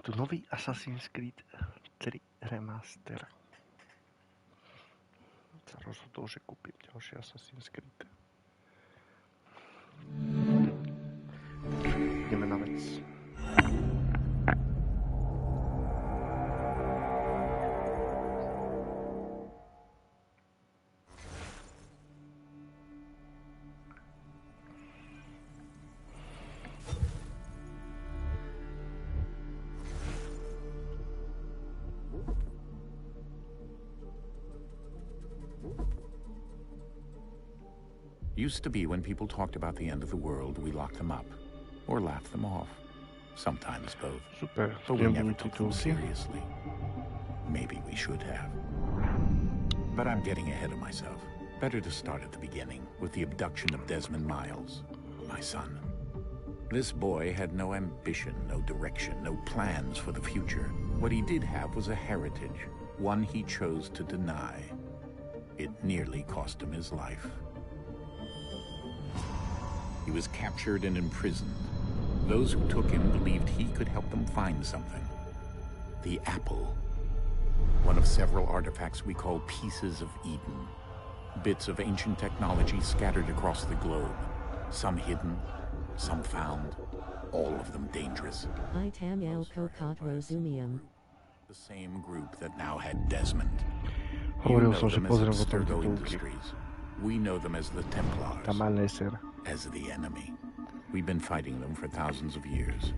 tu nový Assassin's Creed 3 remaster. Sa rozhodol, že kúpim ďalší Assassin's Creed. Ideme na vec. Used to be when people talked about the end of the world, we locked them up. Or laughed them off. Sometimes both. Super. But we never took them seriously. Maybe we should have. But I'm getting ahead of myself. Better to start at the beginning, with the abduction of Desmond Miles, my son. This boy had no ambition, no direction, no plans for the future. What he did have was a heritage, one he chose to deny. It nearly cost him his life. He was captured and imprisoned. Those who took him believed he could help them find something. The apple. One of several artifacts we call pieces of Eden. Bits of ancient technology scattered across the globe. Some hidden, some found, all of them dangerous. The same group that now had Desmond. You know them as Abstergo Industries. We know them as the Templars, as the enemy. We've been fighting them for thousands of years.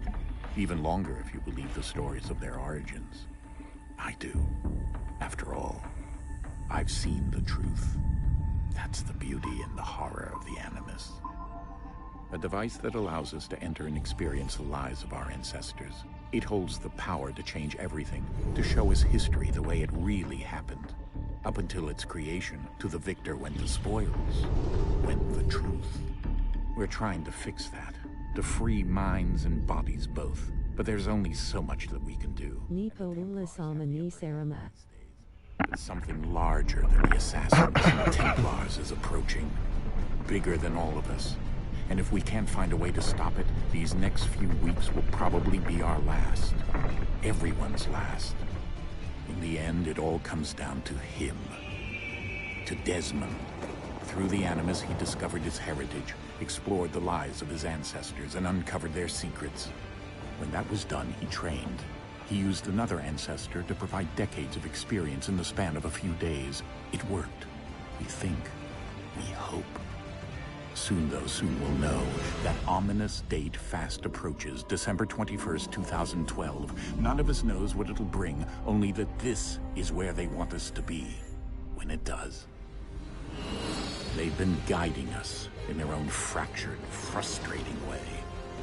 Even longer if you believe the stories of their origins. I do. After all, I've seen the truth. That's the beauty and the horror of the Animus. A device that allows us to enter and experience the lives of our ancestors. It holds the power to change everything, to show us history the way it really happened. Up until its creation, to the victor went the spoils, went the truth. We're trying to fix that, to free minds and bodies both. But there's only so much that we can do. Something larger than the assassins and Templars is approaching, bigger than all of us. And if we can't find a way to stop it, these next few weeks will probably be our last. Everyone's last. In the end, it all comes down to him. To Desmond. Through the Animus, he discovered his heritage, explored the lives of his ancestors, and uncovered their secrets. When that was done, he trained. He used another ancestor to provide decades of experience in the span of a few days. It worked. We think. We hope. Soon, though, soon we'll know. That ominous date fast approaches, December 21st, 2012. None of us knows what it'll bring, only that this is where they want us to be, when it does. They've been guiding us in their own fractured, frustrating way.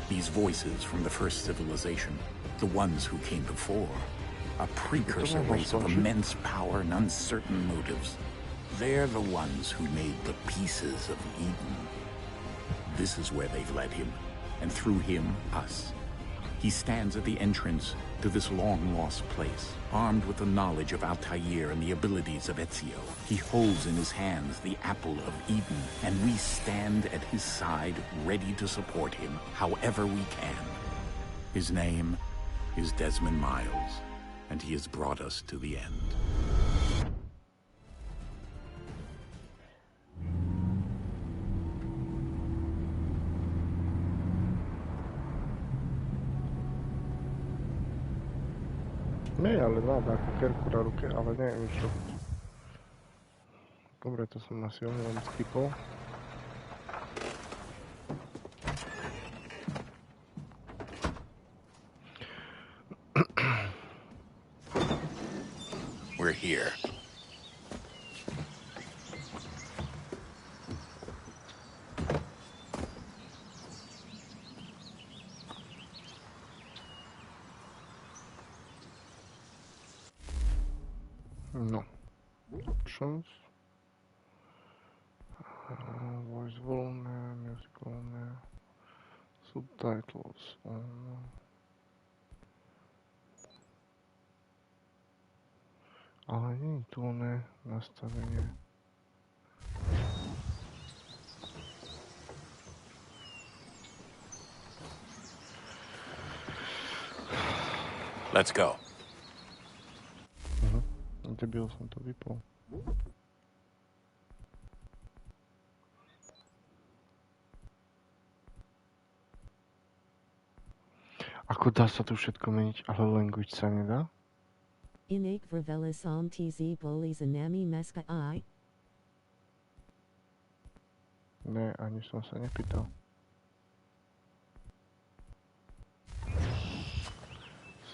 These voices from the first civilization, the ones who came before, a precursor race of immense power and uncertain motives. They're the ones who made the pieces of Eden. This is where they've led him, and through him, us. He stands at the entrance to this long-lost place, armed with the knowledge of Altair and the abilities of Ezio. He holds in his hands the apple of Eden, and we stand at his side, ready to support him, however we can. His name is Desmond Miles, and he has brought us to the end. Nie, ale dáva ako kerku na ruke, ale neviem čo. Dobre, to som asi len skipol. We're here. No. Options. Voice volume, music volume, subtitles on. Ale nie je tu oné nastavenie. Let's go. Debil som to vypol. Ako dá sa tu všetko meniť, ale language sa nedá? Inak vrvela som tz boli za nami meska I. Ne, ani som sa nepýtal.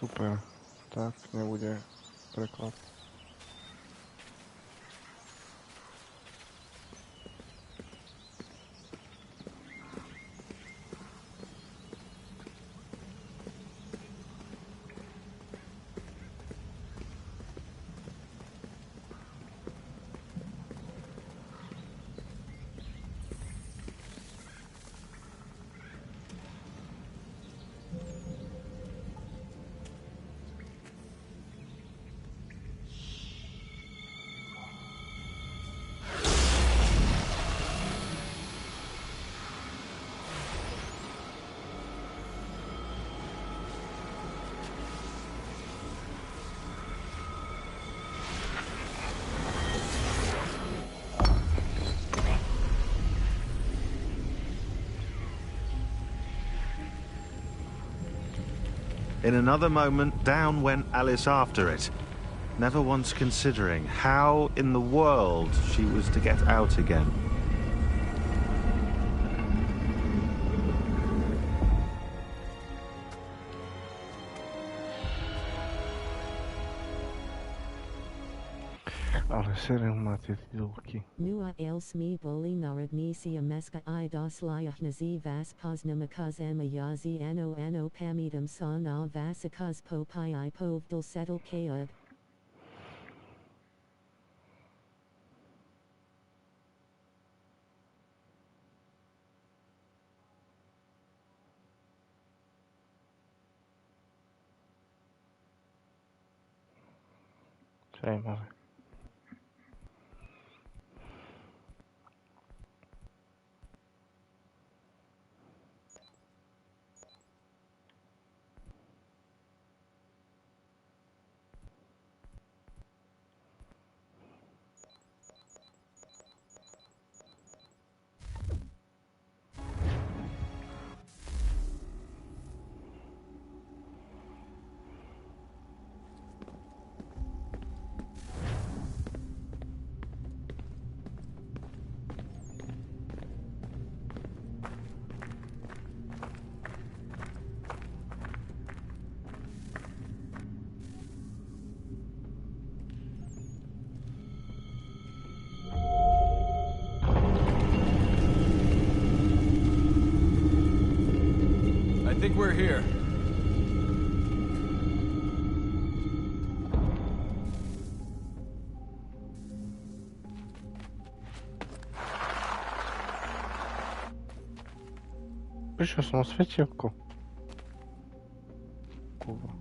Super, tak nebude preklad. In another moment, down went Alice after it, never once considering how in the world she was to get out again. Ale seriál má tie titulky. Nua els mi boli narodnisia meska I dosliach nazi vas poznamikaz yazi ano pamidam sa na vasikaz po pi I povdal settle kaud. Zajímavé. I think we're here. Prišiel som o svetielko. Kurva.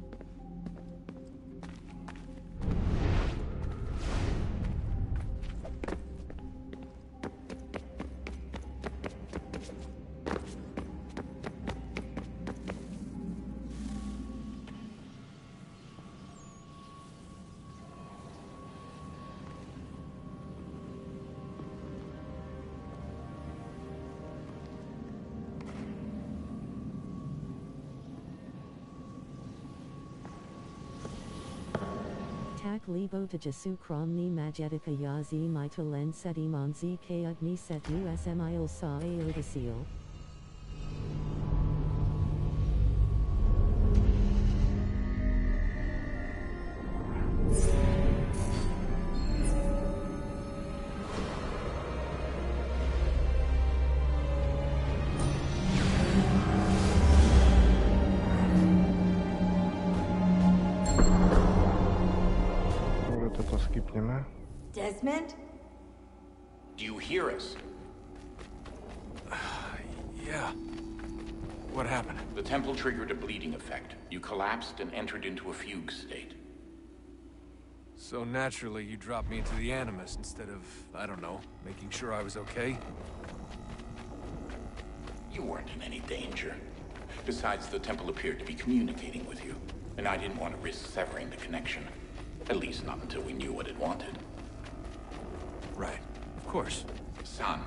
Tak libo to jasu kromni majetika yazi mitolen seti monzi kayagni set usmil sa aodasil. Desmond? Do you hear us? Yeah. What happened? The temple triggered a bleeding effect. You collapsed and entered into a fugue state. So naturally, you dropped me into the Animus instead of, I don't know, making sure I was okay? You weren't in any danger. Besides, the temple appeared to be communicating with you. And I didn't want to risk severing the connection. At least not until we knew what it wanted. Right. Of course. Son,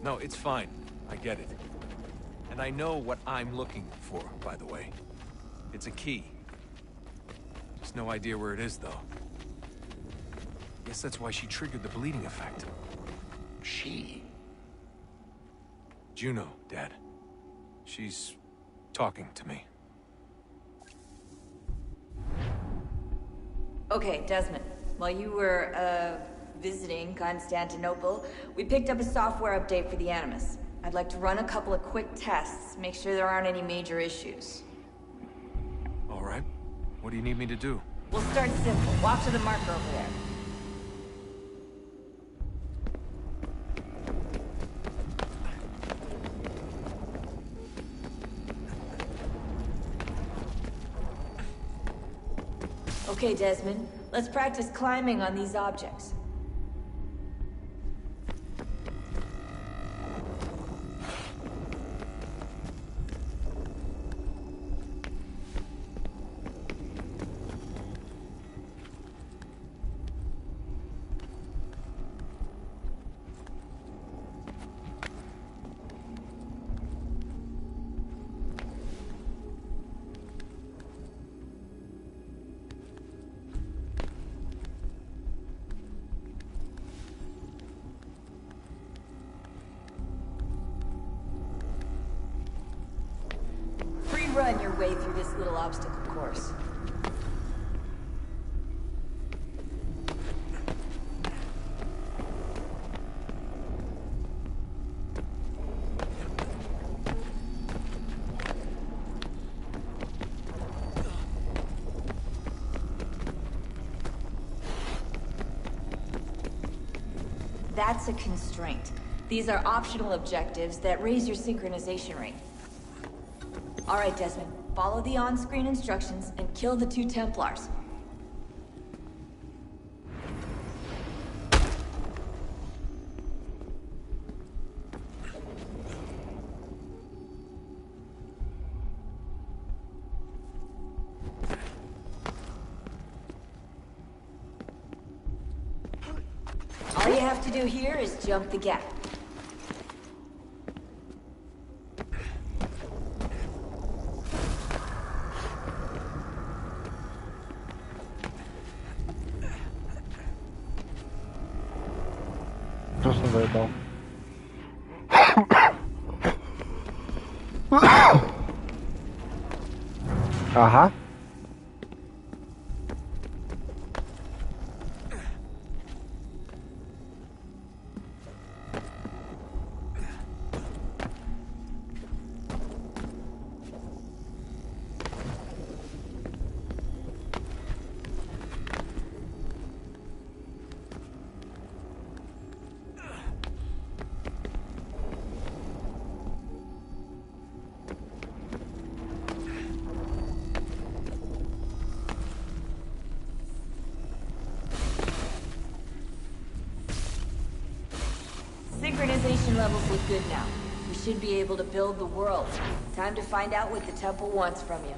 No, it's fine. I get it. And I know what I'm looking for, by the way. It's a key. Just no idea where it is, though. Guess that's why she triggered the bleeding effect. She? Juno, Dad. She's talking to me. Okay, Desmond. While you were, visiting Constantinople, we picked up a software update for the Animus. I'd like to run a couple of quick tests, make sure there aren't any major issues. All right. What do you need me to do? We'll start simple. Walk to the marker over there. Okay, Desmond. Let's practice climbing on these objects. Run your way through this little obstacle course. That's a constraint. These are optional objectives that raise your synchronization rate. All right, Desmond. Follow the on-screen instructions and kill the 2 Templars. All you have to do here is jump the gap. Just nie dojdą. Aha. Synchronization levels look good now. We should be able to build the world. Time to find out what the temple wants from you.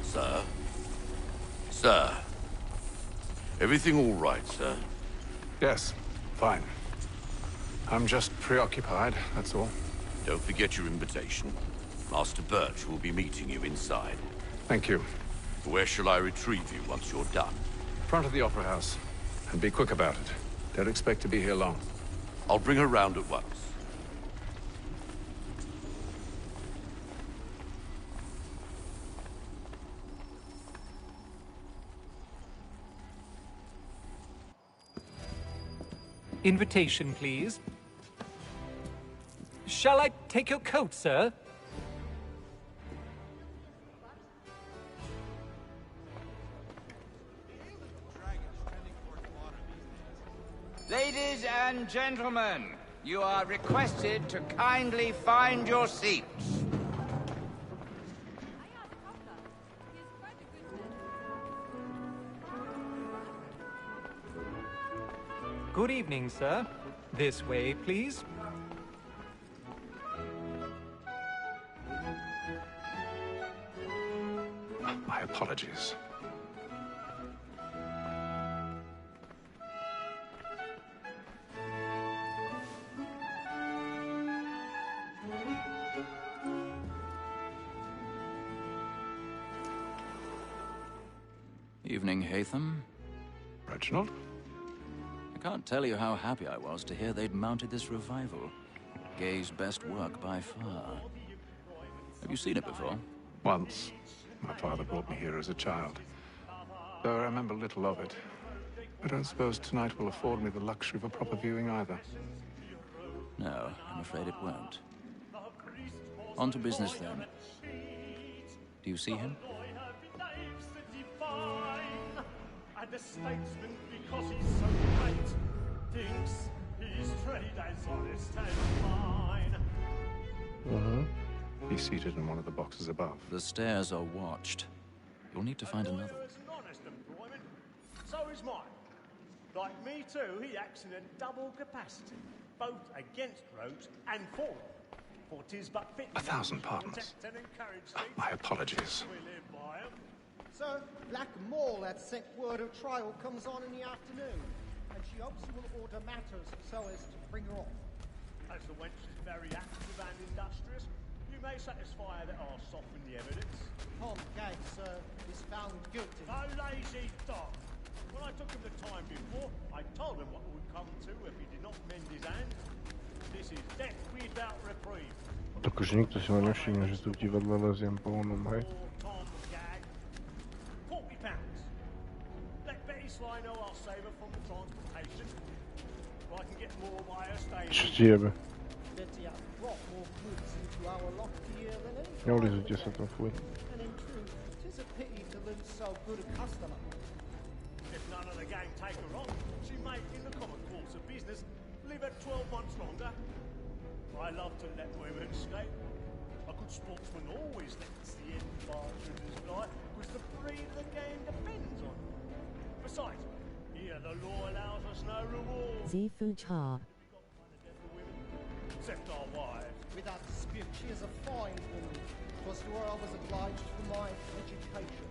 Sir? Sir? Everything all right, sir? Yes, fine. I'm just preoccupied, that's all. Don't forget your invitation. Master Birch will be meeting you inside. Thank you. Where shall I retrieve you once you're done? Front of the Opera House. And be quick about it. Don't expect to be here long. I'll bring her round at once. Invitation, please. Shall I take your coat, sir? Ladies and gentlemen, you are requested to kindly find your seats. Good evening, sir. This way, please. My apologies. Evening, Hatham. Reginald? I can't tell you how happy I was to hear they'd mounted this revival. Gay's best work by far. Have you seen it before? Once. My father brought me here as a child. Though I remember little of it. I don't suppose tonight will afford me the luxury of a proper viewing either. No, I'm afraid it won't. On to business, then. Do you see him? And a statesman, because he's so great, thinks his trade as honest as mine. He's seated in one of the boxes above. The stairs are watched. You'll need to find another one. It's an honest employment. So is mine. Like me too, he acts in a double capacity, both against rogues and for them. For 'tis but fit 1,000 pardons. protect and encourage these. My apologies. We live by 'em. Sir, Black Mall had sent word of trial comes on in the afternoon, and she hopes you will order matters so as to bring her off. As the wench is very active and industrious, you may satisfy her that I'll soften the evidence. Tom Gay, sir, is found guilty. A lazy dog! When I took him the time before, I told him what would come to if he did not mend his hand. This is death without reprieve. Takže nikto si ma nevšimne, že tu v divadle leziem po onom, hej? Tom Gag. £40. Let Betty Sly know I'll save her from the transportation. Or I can get more by her staying. Čo ti jebe? Betty has brought more goods into our loft here than any. Neulizujte sa tam, fuj. And in truth, 'tis a pity to lose so good a customer. If none of the gang take her on, she may, in the common course of business, live at 12 months longer. I love to let women escape. A good sportsman always lets the end partridges fly, because the breed of the game depends on it. Besides, here the law allows us no reward. Zifu Cha. Except our wives. Without dispute, she is a fine woman. 'Twas to her I was obliged for my education.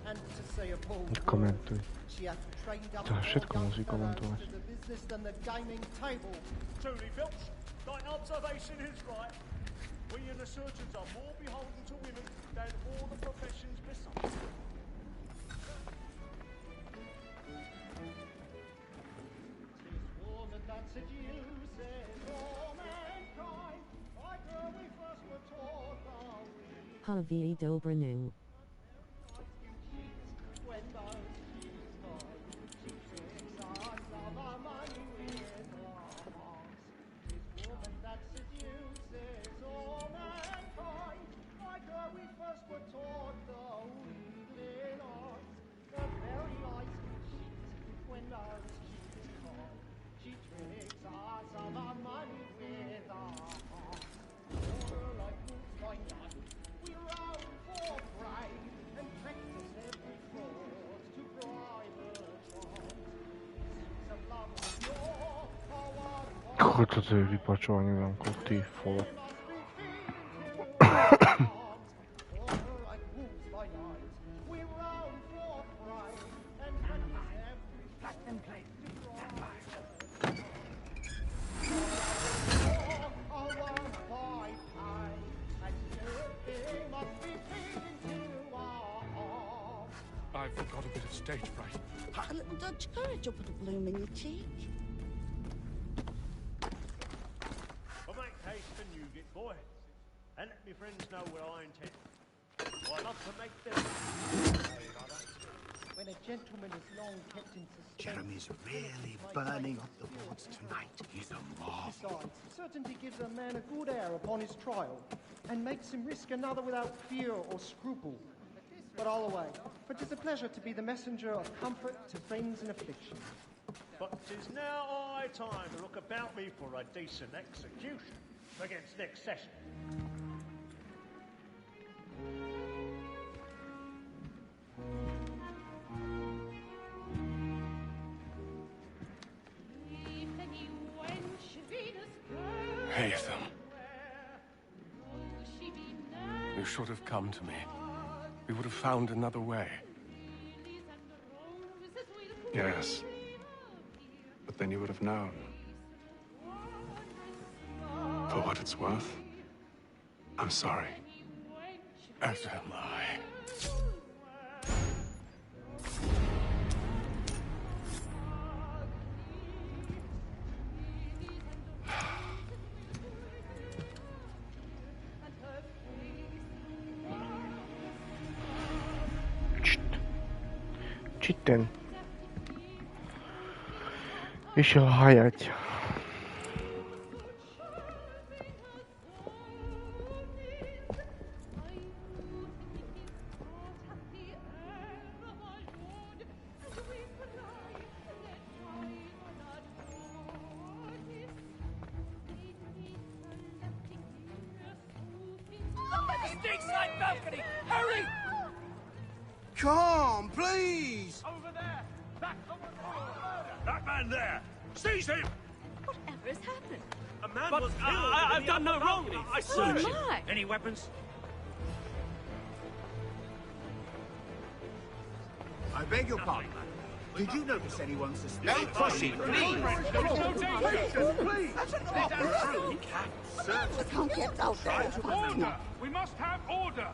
And to say a bold word, Komentuj. she hath trained up To všetko more musí young fellows komentovať. to the business than the gaming table. Truly, Filch, thy observation is right. We and the surgeons are more beholden to women than all the professions besides. Woman that seduces all mankind, like her we first were taught how we Havi Dobranu. when those she's mine, she takes on of our money with her heart. This woman that seduces all mankind, like her we first were taught the wheedling arts. The very eyes can cheat when those she's mine. She tricks us of our money with her heart. Order like wolves by night, we roam for prey and practice every fraud to bribe her child. Seeds of love and law are what Koho toto je vypačovanie zámkov, ty vole. order like wolves by night, we roam for prey and practice every fraud to bribe her child. Are what by pay, and nothing must be taken to our arms. I forgot a bit of stage fright. A little Dutch courage will put a bloom in your cheek. Well, make haste and you get boy, and let me friends know what I intend. I love to make them. When a gentleman is long kept in suspense, Jeremy's really burning up the wards tonight. He's a marvel. besides, certainty gives a man a good air upon his trial, and makes him risk another without fear or scruple. But all away, for 'tis a pleasure to be the messenger of comfort to friends in affliction. But 'tis now high time to look about me for a decent execution against next session. You should have come to me. We would have found another way. Yes. But then you would have known. For what it's worth, I'm sorry. As am I. Cidden ايش الحياة. Side balcony! Hurry! Come, please! Over there! That man there! Seize him! Whatever has happened? A man was killed. I've done no wrong. I searched him. my! Any weapons? I beg your pardon. Did you notice anyone suspicious? No fussy, please! Please! I can't get out there. Order! We must have order!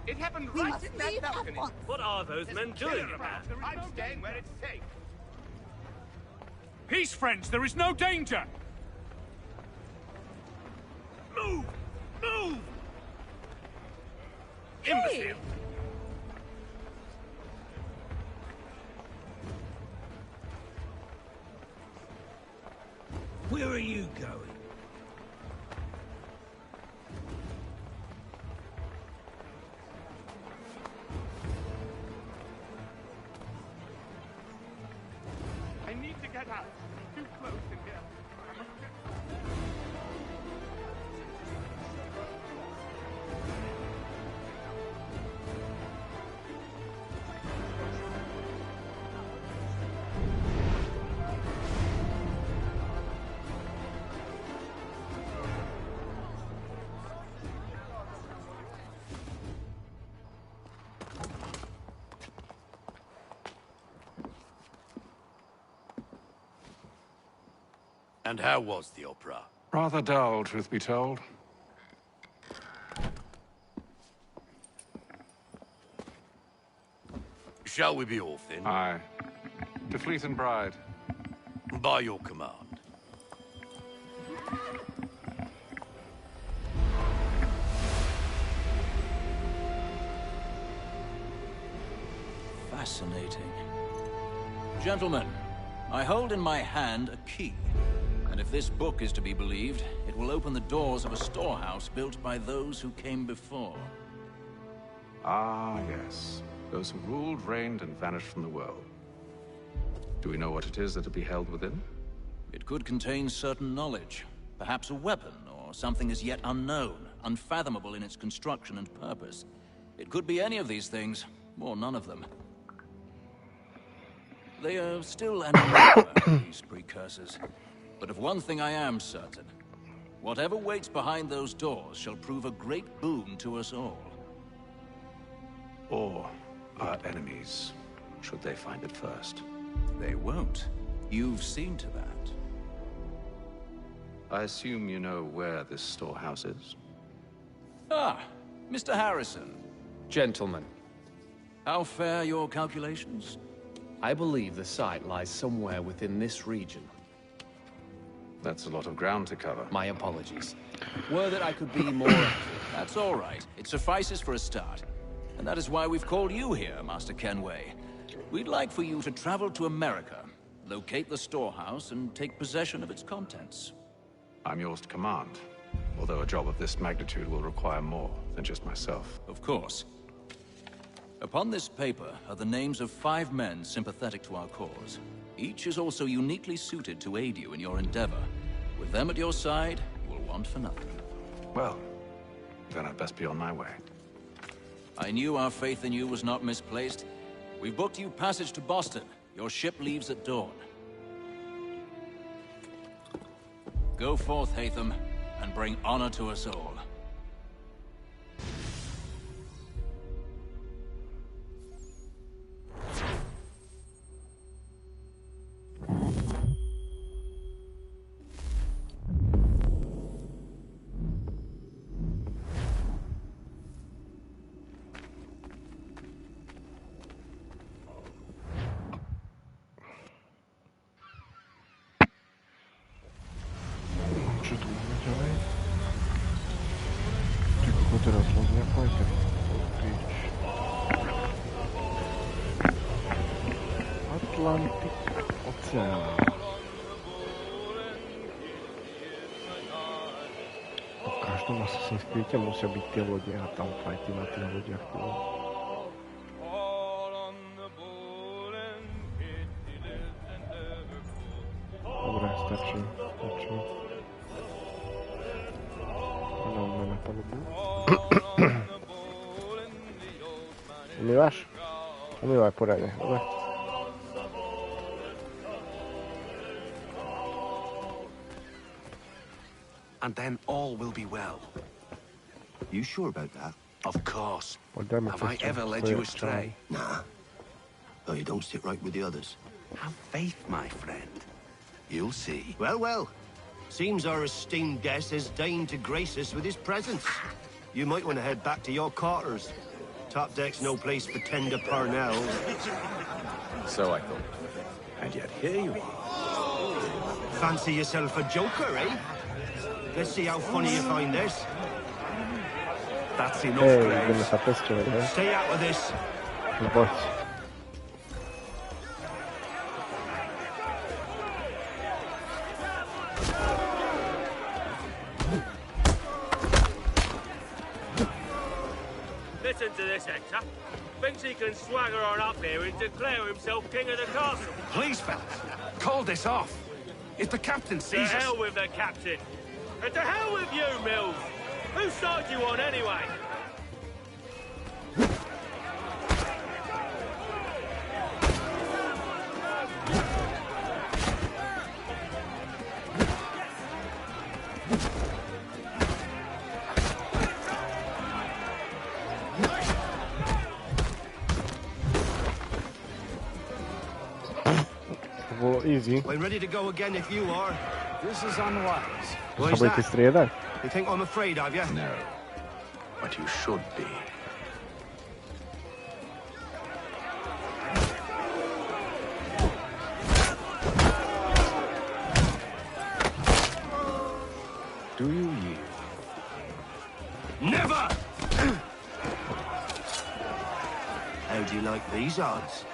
It happened right in that balcony. What are those men doing in there? I'm staying where it's safe. Peace, friends! There is no danger! Move! Move! Imbecile! Where are you going? I need to get out. Too close in here. And how was the opera? Rather dull, truth be told. Shall we be off then? Aye. To Fleet and Bride. By your command. Fascinating. Gentlemen, I hold in my hand a key. And if this book is to be believed, it will open the doors of a storehouse built by those who came before. Ah, yes. Those who ruled, reigned, and vanished from the world. Do we know what it is that will be held within? It could contain certain knowledge. Perhaps a weapon, or something as yet unknown, unfathomable in its construction and purpose. It could be any of these things, or none of them. They are still enigma, these precursors. But of one thing I am certain. Whatever waits behind those doors shall prove a great boon to us all. Or our enemies, should they find it first. They won't. You've seen to that. I assume you know where this storehouse is? Ah, Mr. Harrison. Gentlemen, How fare your calculations? I believe the site lies somewhere within this region. That's a lot of ground to cover. My apologies. Were that I could be more... That's all right. It suffices for a start. And that is why we've called you here, Master Kenway. We'd like for you to travel to America, locate the storehouse, and take possession of its contents. I'm yours to command, although a job of this magnitude will require more than just myself. Of course. Upon this paper are the names of 5 men sympathetic to our cause. Each is also uniquely suited to aid you in your endeavor. With them at your side, you will want for nothing. Well, then I'd best be on my way. I knew our faith in you was not misplaced. We've booked you passage to Boston. Your ship leaves at dawn. Go forth, Hatham, and bring honor to us all. Atlantik oceán. V každom Assassin's Creed musia byť tie lode a tam fighty na tých lodiach. Dobre, stačí. Dáme na palubu. Umývaš? Umývaj poriadne, dobre. And then all will be well. You sure about that? Of course. Have I ever led you astray? Nah. Oh, you don't sit right with the others. Have faith, my friend. You'll see. Well, well. Seems our esteemed guest has deigned to grace us with his presence. You might want to head back to your quarters. Top deck's no place for tender parnells. So I thought. And yet here you are. Fancy yourself a joker, eh? Let's see how funny you find this. That's enough, Graves. Stay out of this. Listen to this, Hector. Thinks he can swagger on up here and declare himself king of the castle. Please, fellas, call this off. If the captain sees us... To hell with the captain. And to hell with you, Mills! Whose side you on, anyway? Well, easy. We're ready to go again if you are. This is unwise. Why is that? You think I'm afraid of you? No. But you should be. Do you yield? Never! How do you like these odds?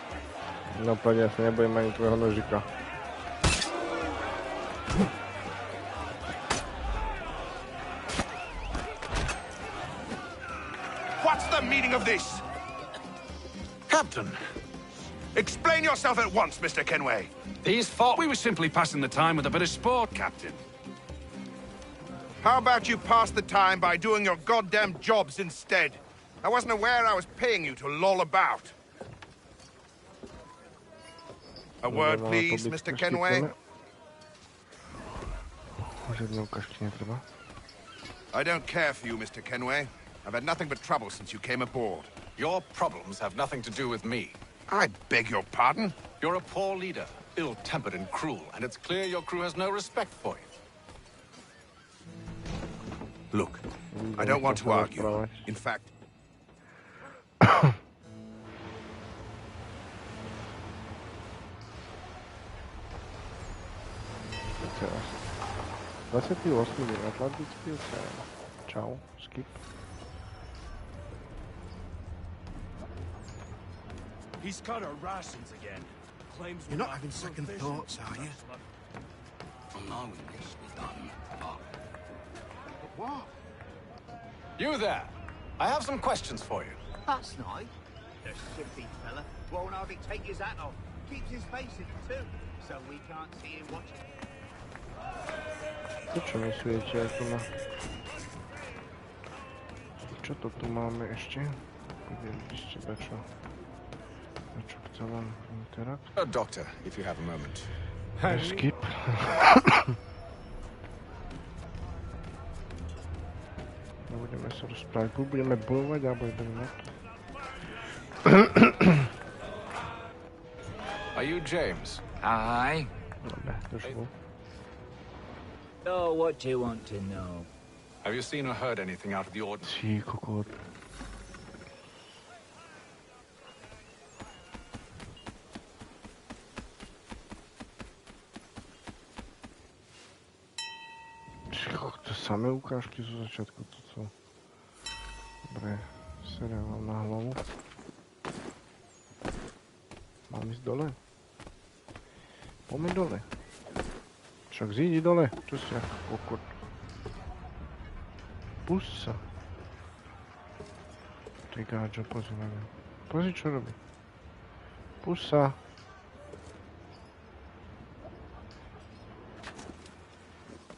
No, poď, ja sa nebojím ani tvojho nožika. What's the meaning of this? Captain, Explain yourself at once, Mr. Kenway. these thought we were simply passing the time with a bit of sport, Captain. How about you pass the time by doing your goddamn jobs instead? I wasn't aware I was paying you to loll about. A word, please, Mr. Kenway. I don't care for you, Mr. Kenway. I've had nothing but trouble since you came aboard. Your problems have nothing to do with me. I beg your pardon? You're a poor leader, ill-tempered and cruel, and it's clear your crew has no respect for you. Look, I don't want to argue. In fact... Atlantický oceán. Čau, skip. He's cut our rations again. Claims You're not having second thoughts, are you? Allowing this to be done. What? You there. I have some questions for you. That's nice. The shifty fella won't hardly take his hat off. Keeps his face in too, so we can't see him watching. To čo mi sviečia tu na... Čo to tu máme ešte? Doctor, if you have a moment. Skip. Nebudeme sa rozprávať, buď budeme bojovať, alebo ideme na to. Are you James? Aye. Dobre, došlo. So, what do you want to know? Have you seen or heard anything out of the ordinary? Sí, kokot. To samé ukážky zo začiatku, toto. Dobre, serem vám na hlavu. Mám ísť dole? Poďme dole. Však zídi dole, čo si ako kokot. Pust sa. Ty gáčo, pozri na mňa. Pozri, čo robí. Pust sa.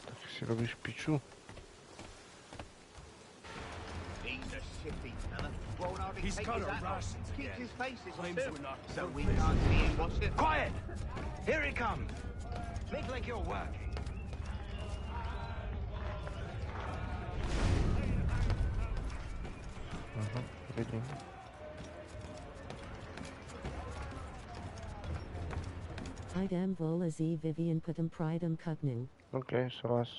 Tak si robíš piču. He's got a rations again. His face is so we can't see him. What's it? Quiet! Here he comes. Make like you're working. Vidím. Idem vola z Vivian putem pridem cugnu. OK, souhlas.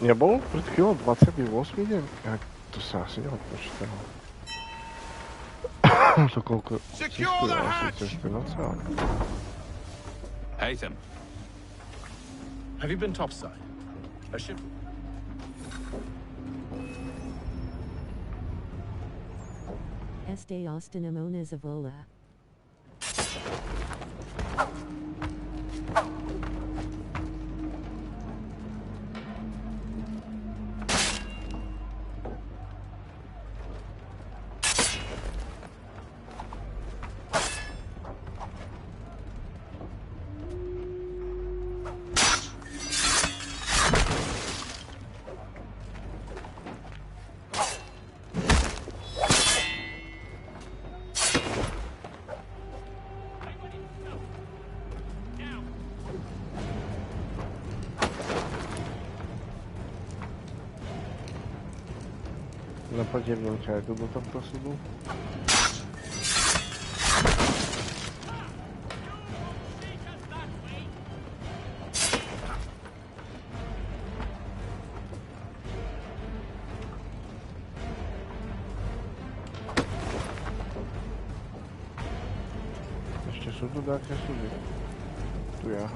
Nebol pred chvíľou 28 deň? To sa asi neodpočítalo. To koľko... asi cez 14. Haytham, have you been topside? A ship... Este Austin Amona Zavola. Zapodívám ťa aj do tohto súdu. Ešte sú tu dáke súdy. Tu ja.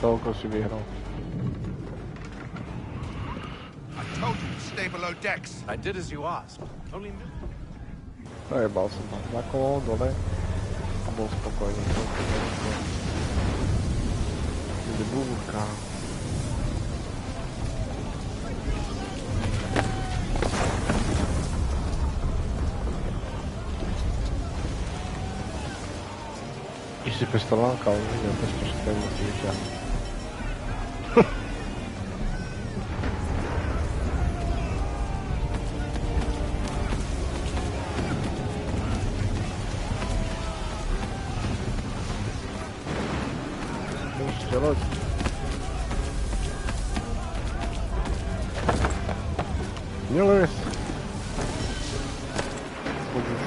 Toľko si vyhral. I told you to stay below decks. I did as you asked. Only... Zajebal som tam na kolo, dole. A bol spokojný. Ide búrka. Ty si pestolánka, ale nevidel pesto, že to je musí vyťahnuť. Môžete loď. Neles. Budeš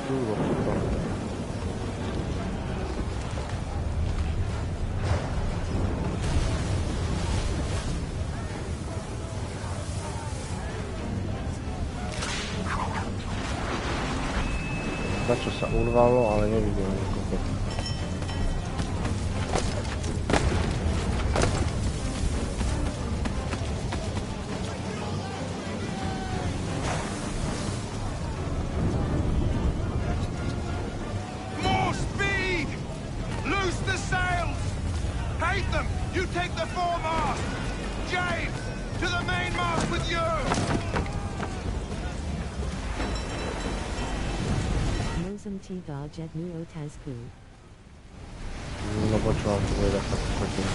tu rozsúdal. Čo sa urvalo, ale nevidím nikoho. keep them! You take the foremast! James! To the main mast with you! Mozum ti dodge at nu otazku. No bo čo vám to bude tak pekne.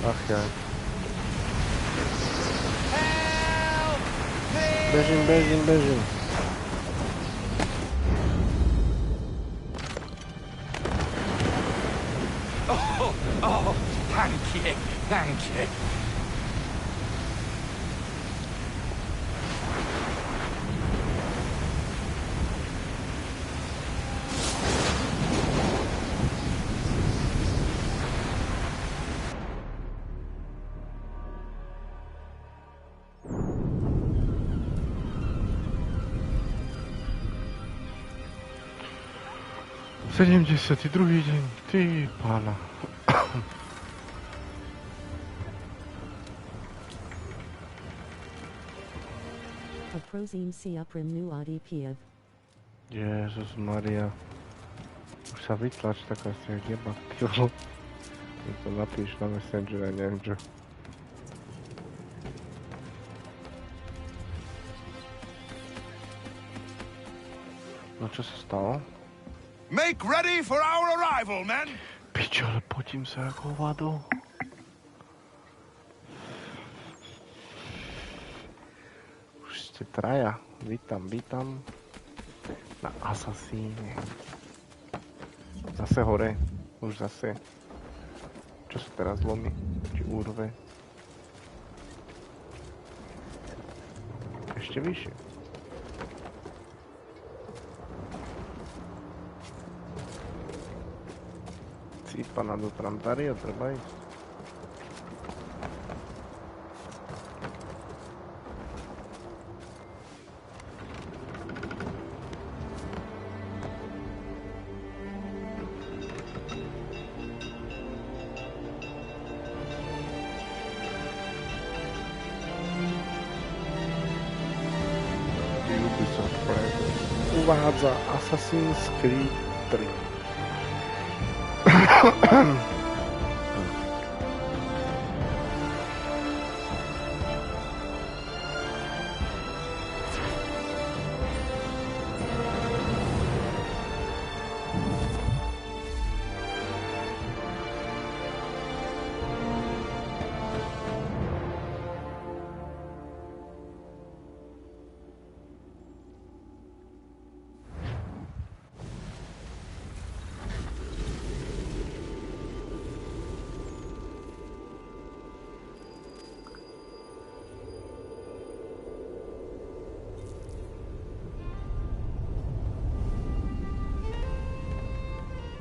Ach ja. Bežím. Oh, thank you. Sedemdesiatý deň, ty pána. Prosím si aprim nu ADP. Jezus Maria. Už sa vytlač taká si jeba kilo. Mi to napíš na Messenger a neviem čo. No čo sa stalo? Make ready for our arrival, men! Pičo, ale potím sa ako hovado. Už ste traja. Vítam. Na asasíne. Zase hore. Už zase. Čo sa teraz zlomí? Či urve? Ešte vyššie. Cípana do Trantaria, treba ísť. Uvádza Assassin's Creed 3.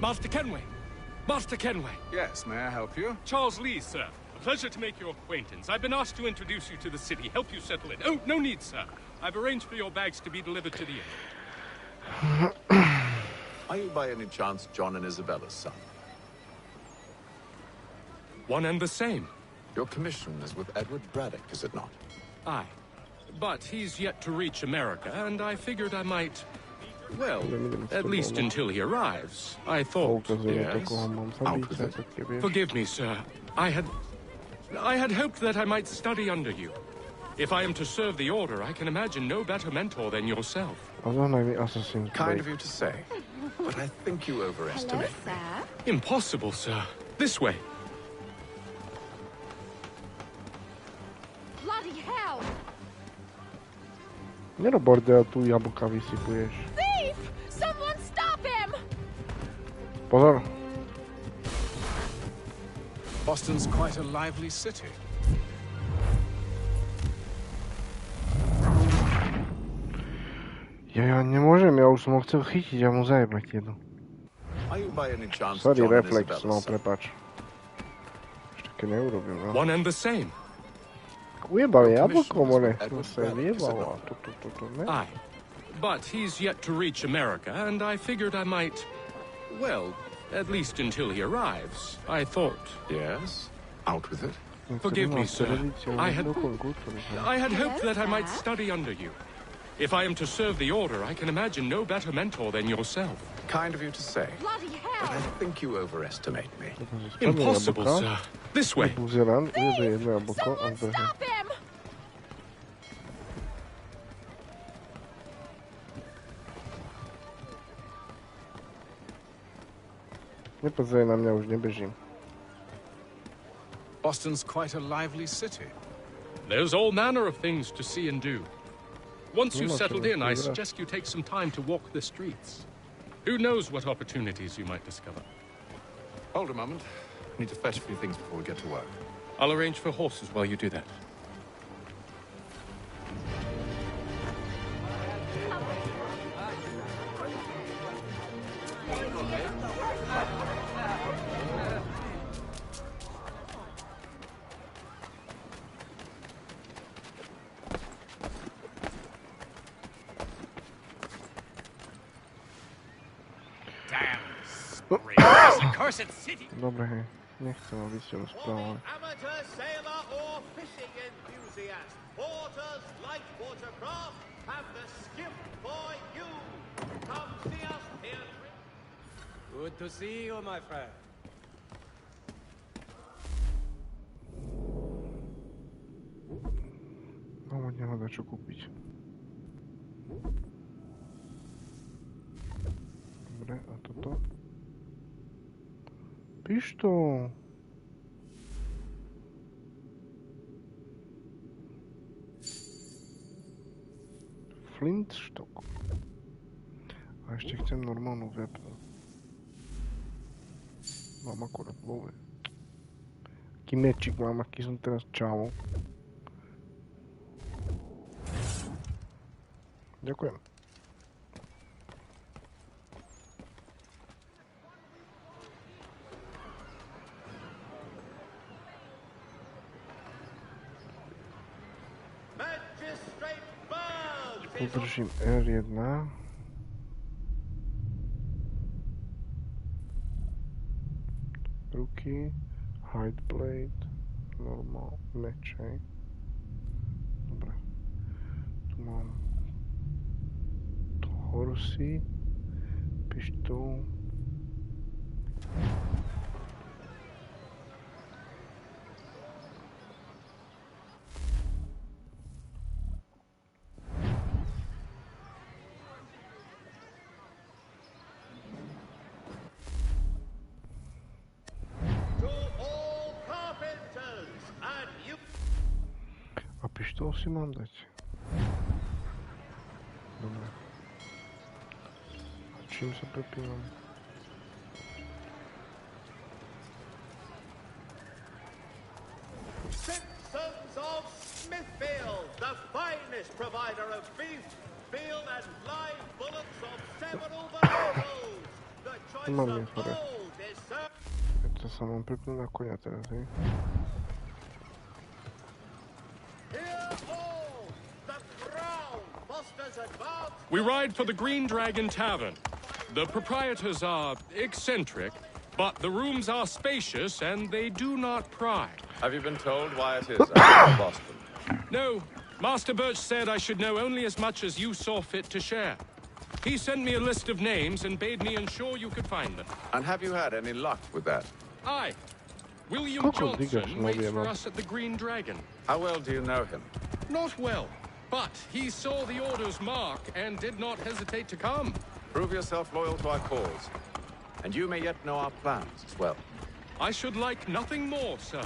Master Kenway! Master Kenway! Yes, may I help you? Charles Lee, sir. A pleasure to make your acquaintance. I've been asked to introduce you to the city, help you settle it. Oh, no need, sir. I've arranged for your bags to be delivered to the inn. Are you by any chance John and Isabella's son? One and the same. Your commission is with Edward Braddock, is it not? Aye. But he's yet to reach America, and I figured I might... Well, at least until he arrives. I thought... Yes. Forgive me, sir. I had hoped that I might study under you. If I am to serve the Order, I can imagine no better mentor than yourself. Kind of you to say, but I think you overestimate me. Impossible, sir. This way. Bloody hell! Nie no bordel, tu jabłka wysypujesz. Thief! Someone stop him! Pozor. Boston's quite a lively city. Ja nemôžem, ja už som ho chcel chytiť a mu zajebať jednu. Are you by any chance Sorry, John and reflex, Isabella, no sir? prepáč. Ešte keď neurobím, no. One and the same. Ujebal je jablkom, one. Zase vyjebal a toto, ne? Aye. But he's yet to reach America, and I figured I might... Well, at least until he arrives, I thought. Yes? Out with it. Forgive me, sir. I had hoped that I might study under you. If I am to serve the Order, I can imagine no better mentor than yourself. Kind of you to say. Bloody hell! But I think you overestimate me. Impossible, sir. This way. Someone stop him! Nepozeraj na mňa, už nebežím. Boston's quite a lively city. There's all manner of things to see and do. Once you've settled in, I suggest you take some time to walk the streets. Who knows what opportunities you might discover. Hold a moment. I need to fetch a few things before we get to work. I'll arrange for horses while you do that. Dobre, hej. Nechcem, aby ste rozprávali. Amateur sailor or fishing enthusiast, Porter's light watercraft have the skiff for you. Come see us here. Good to see you, my friend. Mám od neho čo kúpiť. Dobre, a toto? Pištol. Flintstock. A ešte chcem normálnu web. Mám akurát vole. Aký mečík mám, aký som teraz čavo. Ďakujem. Podržím R1. Ruky, hide blade, normál, meč, hej. Dobre. Tu mám horsey, pištol. Pištol si mám dať. Dobre. A čím sa prepínam? Simpsons of Smithfield, the finest provider of beef, veal and live bullocks of several varieties. The choice of gold is served. To sa mám prepnúť na konia teraz, hej? We ride for the Green Dragon Tavern. The proprietors are eccentric, but the rooms are spacious and they do not pry. Have you been told why it is out of Boston? No. Master Birch said I should know only as much as you saw fit to share. He sent me a list of names and bade me ensure you could find them. And have you had any luck with that? Aye. William Johnson waits for us at the Green Dragon. How well do you know him? Not well. But he saw the Order's mark and did not hesitate to come. Prove yourself loyal to our cause. And you may yet know our plans as well. I should like nothing more, sir.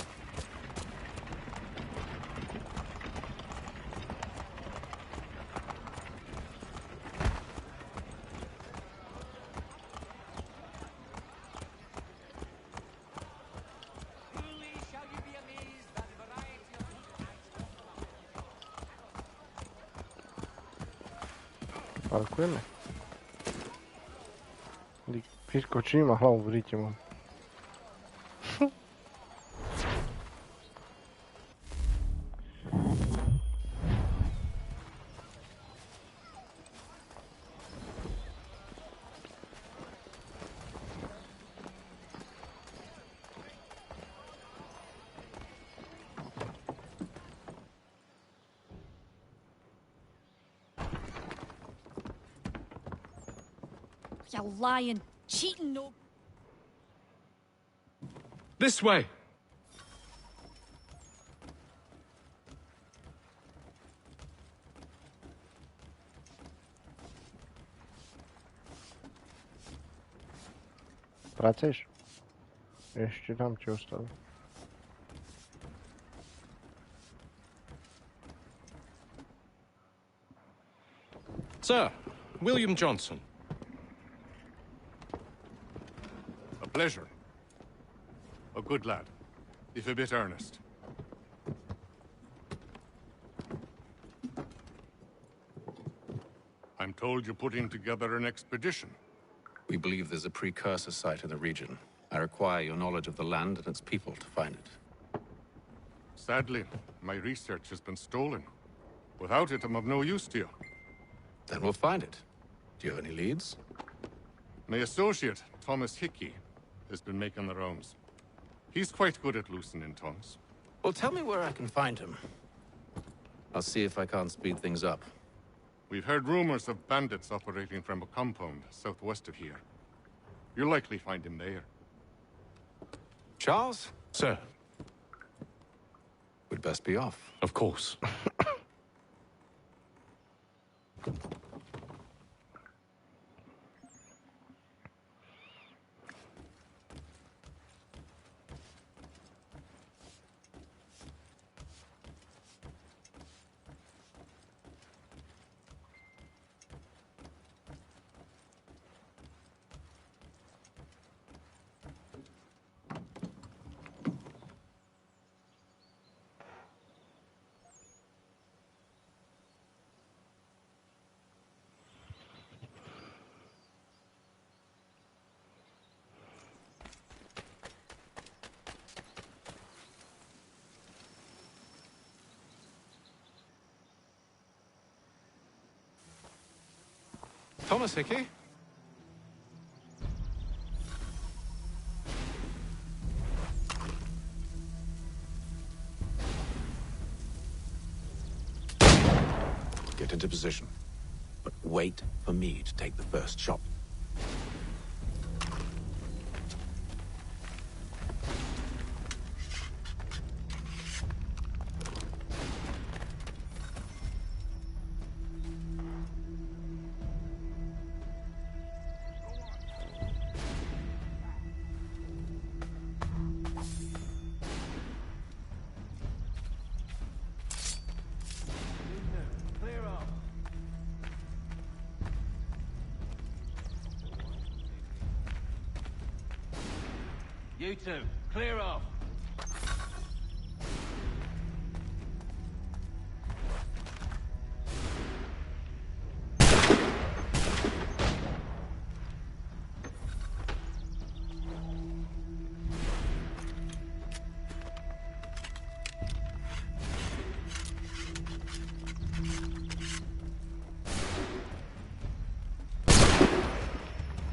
Parkujeme. Vyskočím a hlavu v rýte mám. You lying, cheating, no. This way! Pracuješ? Ještě tam ti ostalo. Sir, William Johnson. A pleasure. A good lad, if a bit earnest. I'm told you're putting together an expedition. We believe there's a precursor site in the region. I require your knowledge of the land and its people to find it. Sadly, my research has been stolen. Without it, I'm of no use to you. Then we'll find it. Do you have any leads? My associate, Thomas Hickey, has been making the rounds. He's quite good at loosening tongues. Well, tell me where I can find him. I'll see if I can't speed things up. We've heard rumors of bandits operating from a compound southwest of here. You'll likely find him there. Charles? Sir. We'd best be off. Of course. Thomas Hickey? Get into position. But wait for me to take the first shot. You two, clear off.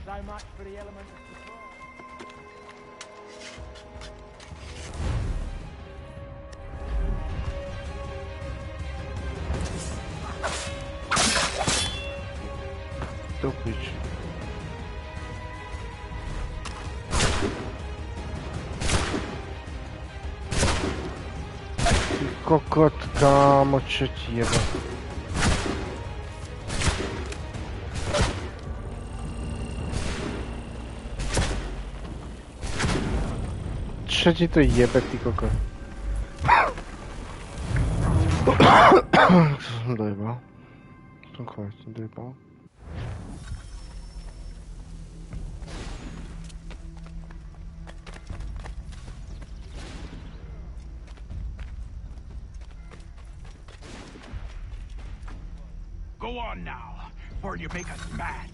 So much for the element of surprise. Do pić. Ty kokot, kámo, čo ti jebe. Čo ti to jebe, ty kokot? Co jsem dojebal? Jsem konečně dojebal. Go on now. before you make us mad.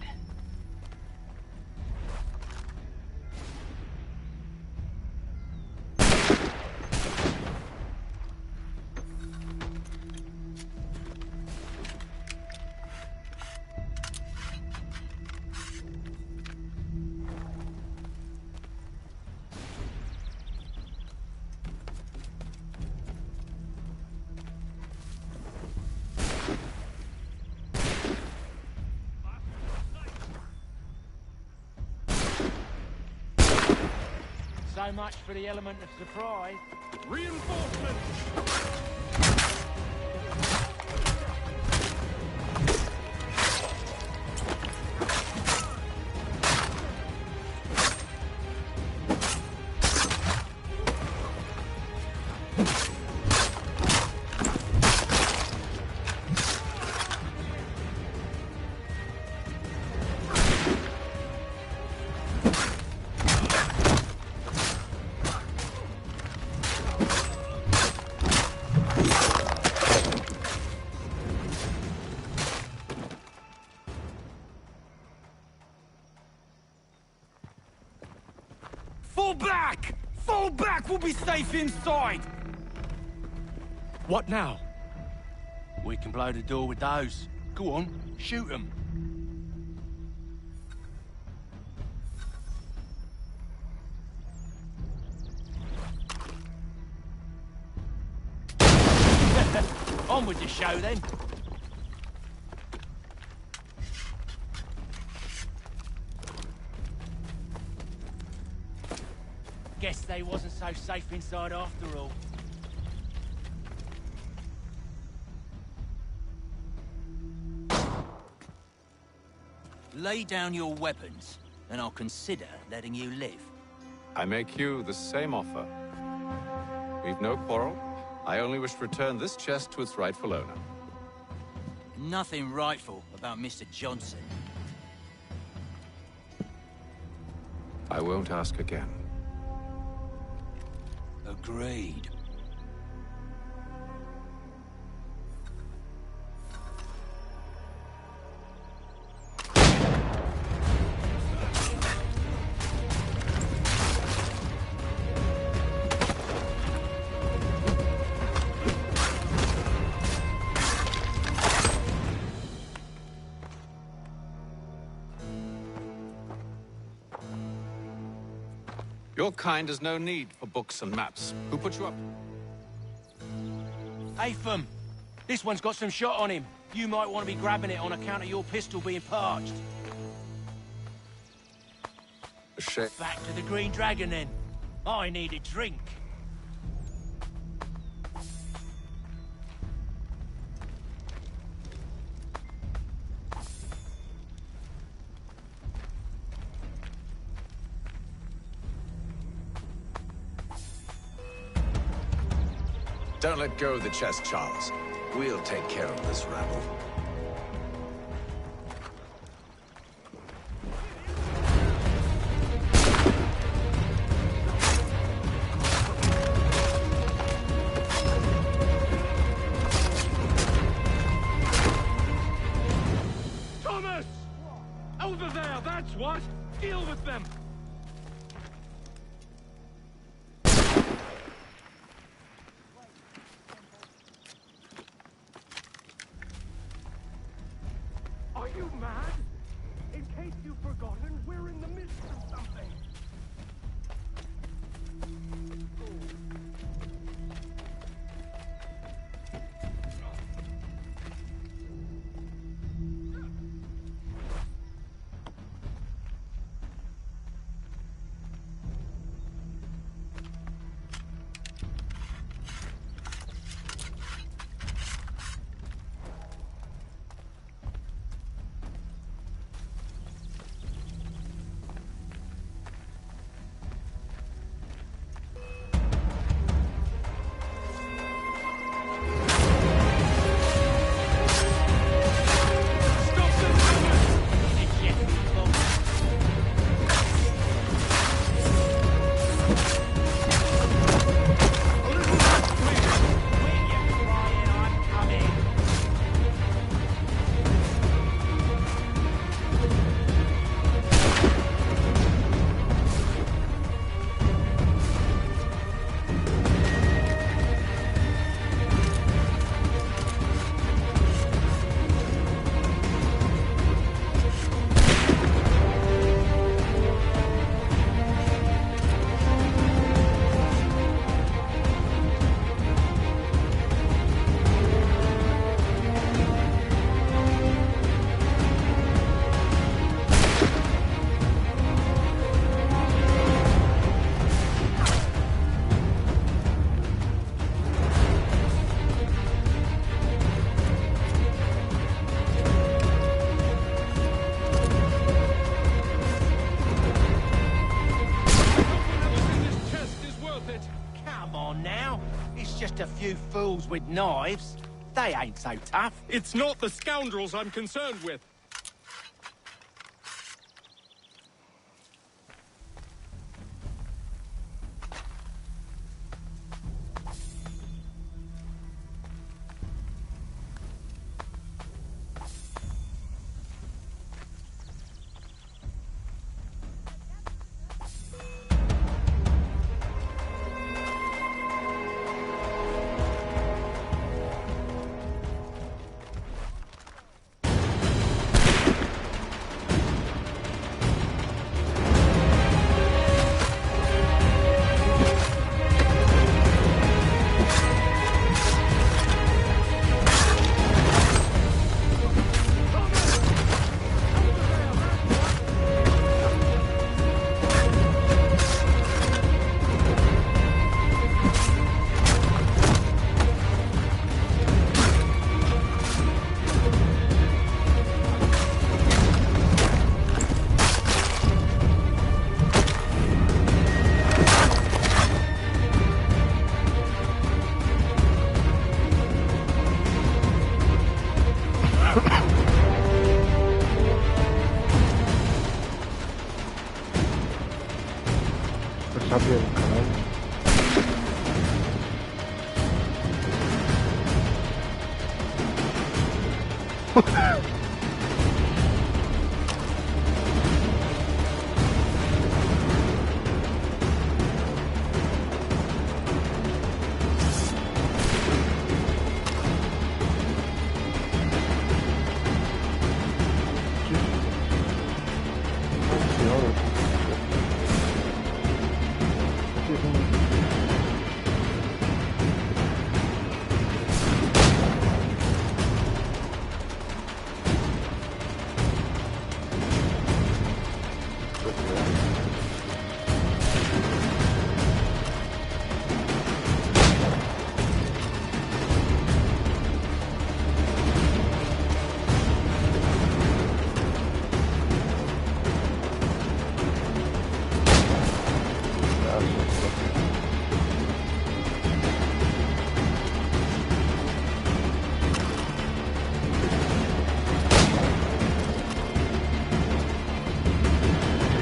So much for the element of surprise. Reinforcements! Fall back! Fall back! We'll be safe inside! What now? We can blow the door with those. Go on, shoot them. On with the show then. Guess they wasn't so safe inside after all. Lay down your weapons, and I'll consider letting you live. I make you the same offer. We've no quarrel. I only wish to return this chest to its rightful owner. Nothing rightful about Mr. Johnson. I won't ask again. Agreed. Your kind has no need for books and maps. Who put you up? Atham, this one's got some shot on him. You might want to be grabbing it on account of your pistol being parched. A shame. Back to the Green Dragon then. I need a drink. Don't let go of the chest, Charles. We'll take care of this rabble. Thomas! Over there, that's what! Deal with them! Are you mad? In case you've forgotten, we're in the midst of something. just a few fools with knives. They ain't so tough. It's not the scoundrels I'm concerned with.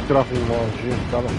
Trafił może dalej.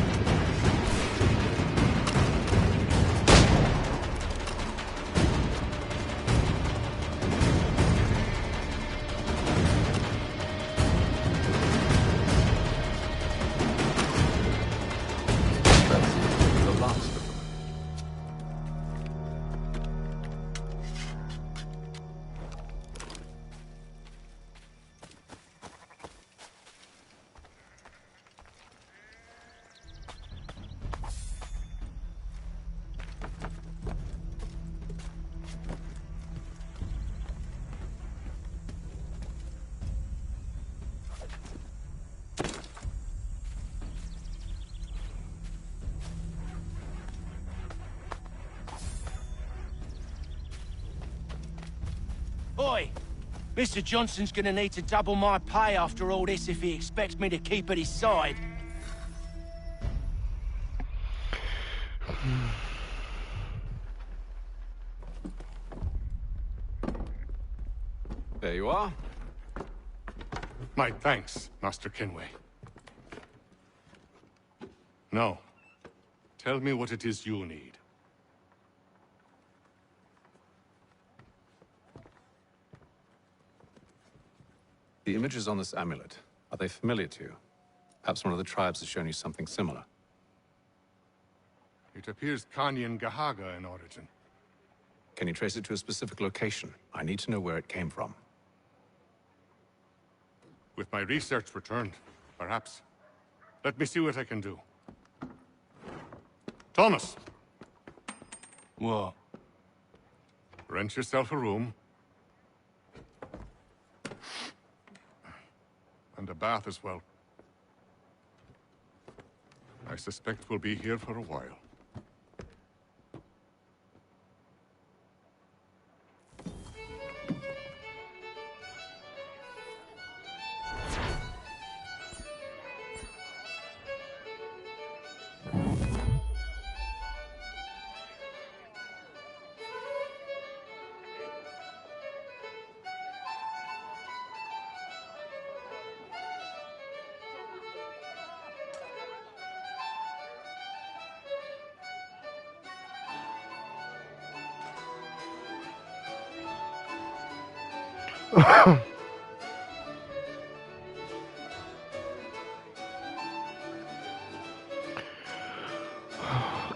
Oi! Mr. Johnson's gonna need to double my pay after all this if he expects me to keep at his side. There you are. My thanks, Master Kenway. Now, tell me what it is you need. The images on this amulet, are they familiar to you? Perhaps one of the tribes has shown you something similar. It appears Kanyan Gahaga in origin. Can you trace it to a specific location? I need to know where it came from. With my research returned, perhaps. Let me see what I can do. Thomas! What? Rent yourself a room. And a bath as well. I suspect we'll be here for a while.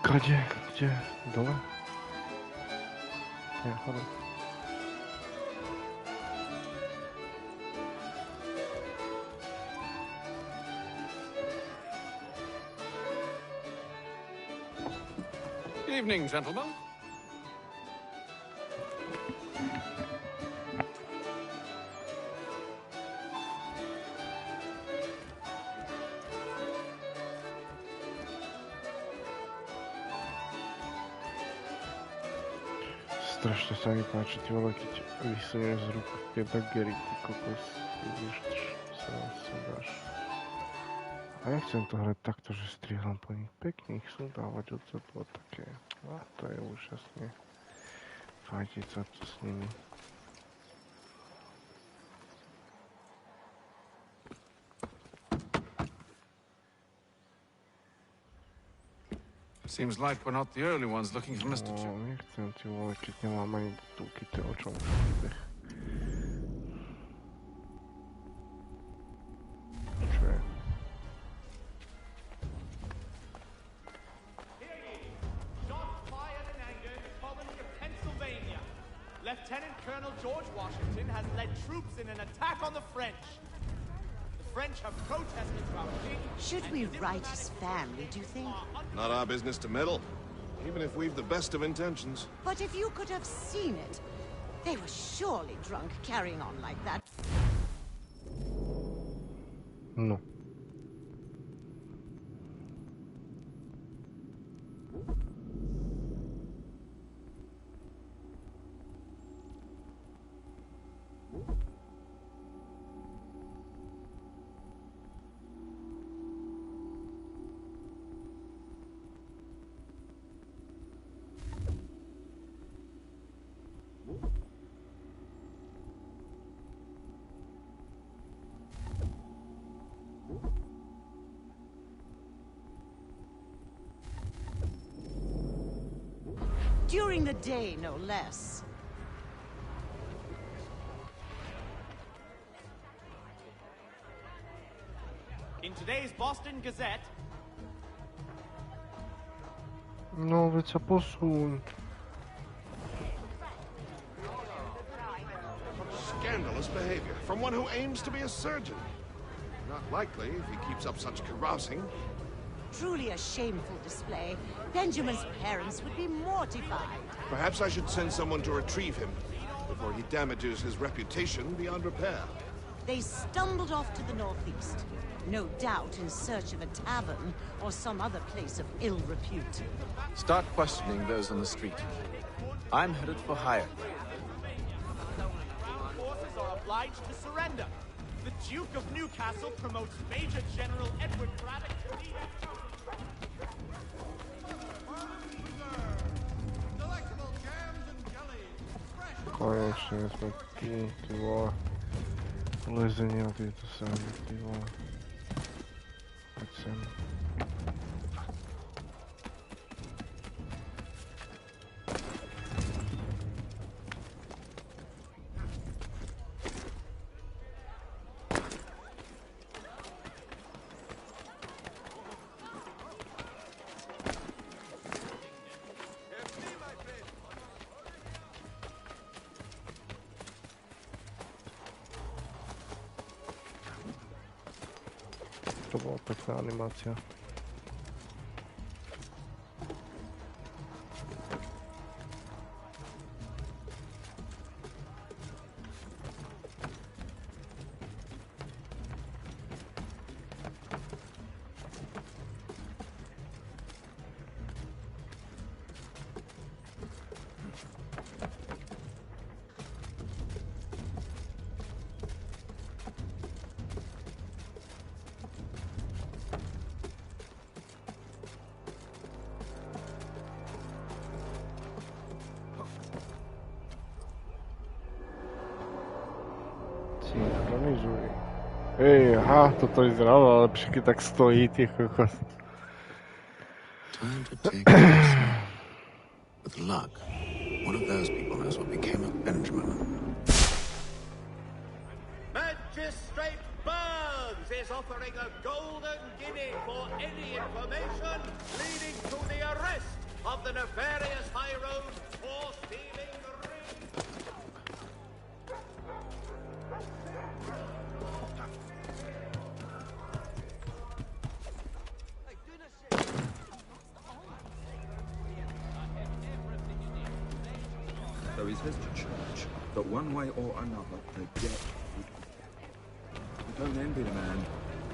Gdzie? Gdzie? Dole? Nie, chodź. Evening, gentlemen. Strašne sa mi páči, ty vole, keď vysunieš z rúk jednak gery, ty kokos, vidíš, sa dáš. A ja chcem to hrať takto, že strieľam po nich, pekne ich sundávať od seba, také, a to je úžasne, fajtiť sa to s nimi. Seems like we're not the only ones looking for Mr. No, nechcem ti vole, keď nemám ani butulky, to je o čom príbeh. Čo je? Lieutenant Colonel George Washington has led troops in an attack on the French. The French have protested throughout the Should we write his family, do you think? Not our business to meddle, even if we've the best of intentions. But if you could have seen it, they were surely drunk carrying on like that. No. During the day, no less. In today's Boston Gazette, No, veď sa posuň. Scandalous behavior from one who aims to be a surgeon. Not likely if he keeps up such carousing. Truly a shameful display. Benjamin's parents would be mortified. Perhaps I should send someone to retrieve him before he damages his reputation beyond repair. They stumbled off to the northeast, no doubt in search of a tavern or some other place of ill repute. Start questioning those on the street. I'm headed for hire. forces are obliged to surrender. The Duke of Newcastle promotes Major General Edward Braddock to be Konečne sme ty vole. Lezenie na tieto sády, ty vole. Poď sem. To bola pekná animácia. Synchronizuj. Ej, aha, toto vyzeralo lepšie, keď tak stojí, ty kokos. Time to take it easy. With luck, one of those people knows what became of Benjamin. Magistrate Burns is offering a golden guinea for any information leading to the arrest of the nefarious high road for stealing the ring. So he says to church that one way or another they get. I don't envy the man.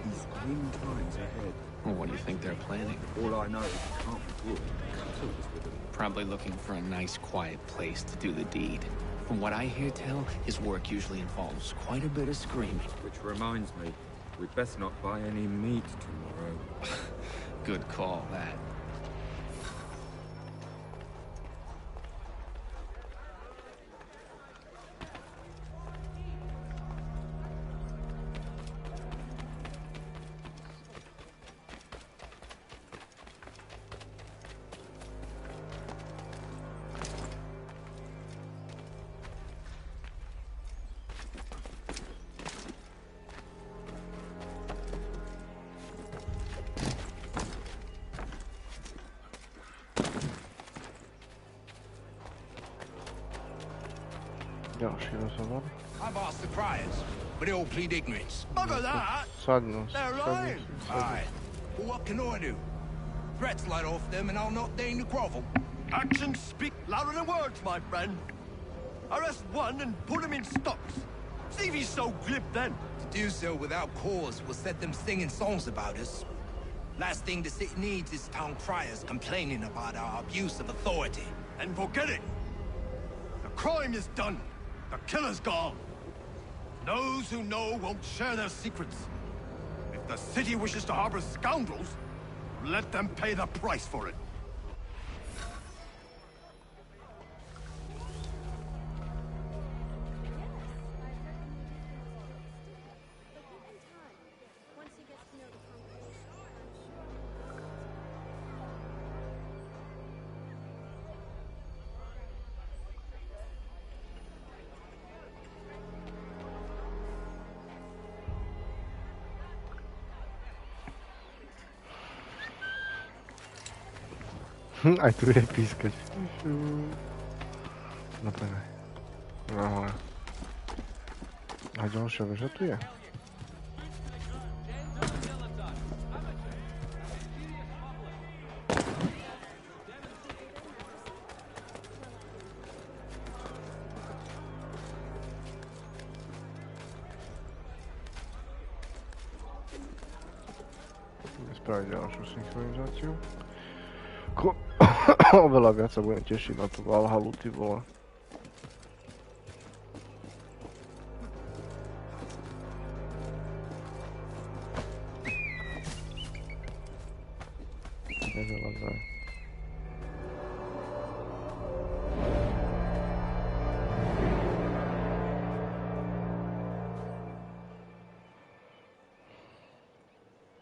He's grim times ahead. Well, what do you think they're planning? All I know is he can't be good. Cutter's with him. Probably looking for a nice, quiet place to do the deed. From what I hear tell, his work usually involves quite a bit of screaming. Which reminds me, we'd best not buy any meat tomorrow. Good call, that. I've asked the criers, but they all plead ignorance. Bugger that! Sadness. They're lying. Aye. Well, what can I do? Threats light off them and I'll not deign to grovel. Actions speak louder than words, my friend. Arrest one and put him in stocks. See if he's so glib then. To do so without cause will set them singing songs about us. Last thing the city needs is town criers complaining about our abuse of authority. And forget it. The crime is done. The killer's gone. Those who know won't share their secrets. If the city wishes to harbor scoundrels, let them pay the price for it. Aj tu je pískať. No pevne. Ahoj. A ďalšia veža tu je. Spraviť ďalšiu synchronizáciu. Oveľa viac sa budem tešiť na tú Valhalu, ty vole. Nevylazaj.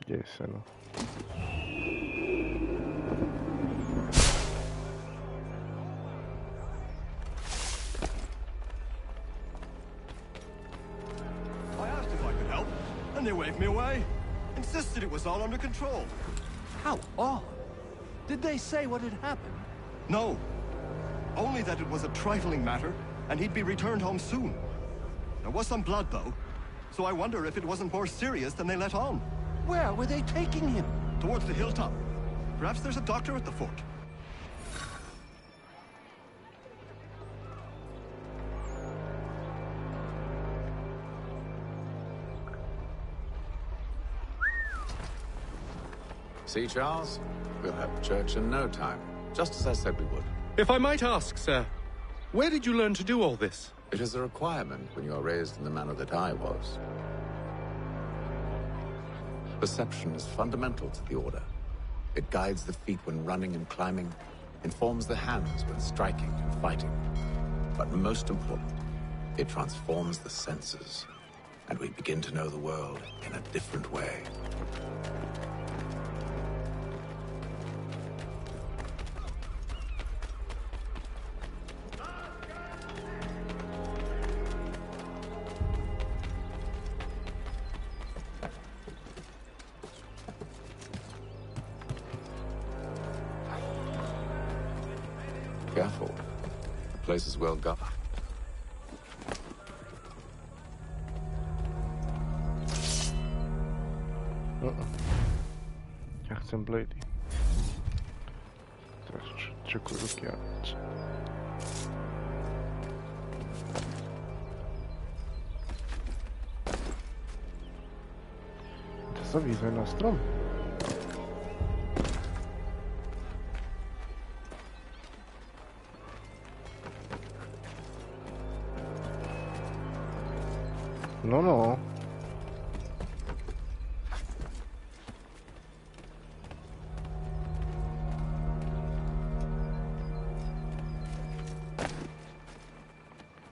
Kde je seno? They waved me away. Insisted it was all under control. How odd. Did they say what had happened? No. Only that it was a trifling matter, and he'd be returned home soon. There was some blood, though, so I wonder if it wasn't more serious than they let on. Where were they taking him? Towards the hilltop. Perhaps there's a doctor at the fort. See, Charles? We'll have church in no time, just as I said we would. If I might ask, sir, where did you learn to do all this? It is a requirement when you are raised in the manner that I was. Perception is fundamental to the Order. It guides the feet when running and climbing, informs the hands when striking and fighting. But most important, it transforms the senses, and we begin to know the world in a different way. Careful. The place is well guarded. Ja chcę Blady. Teraz trzy kurki. To co widzę na stronę? No.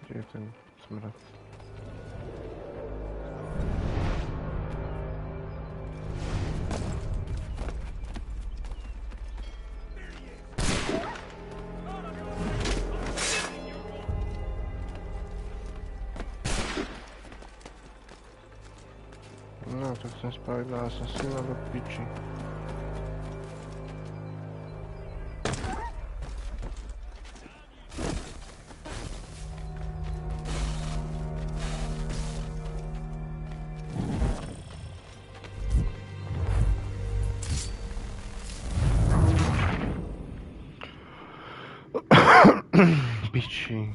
Gdzie ten smrad? No, to chcę sprawić dla asasyna lub bici. Bici.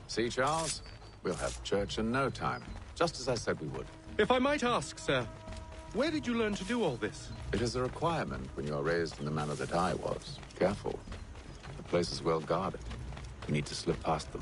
See, Charles? We'll have church in no time, just as I said we would. If I might ask, sir, where did you learn to do all this? It is a requirement when you are raised in the manner that I was. Careful. The place is well guarded. You need to slip past them.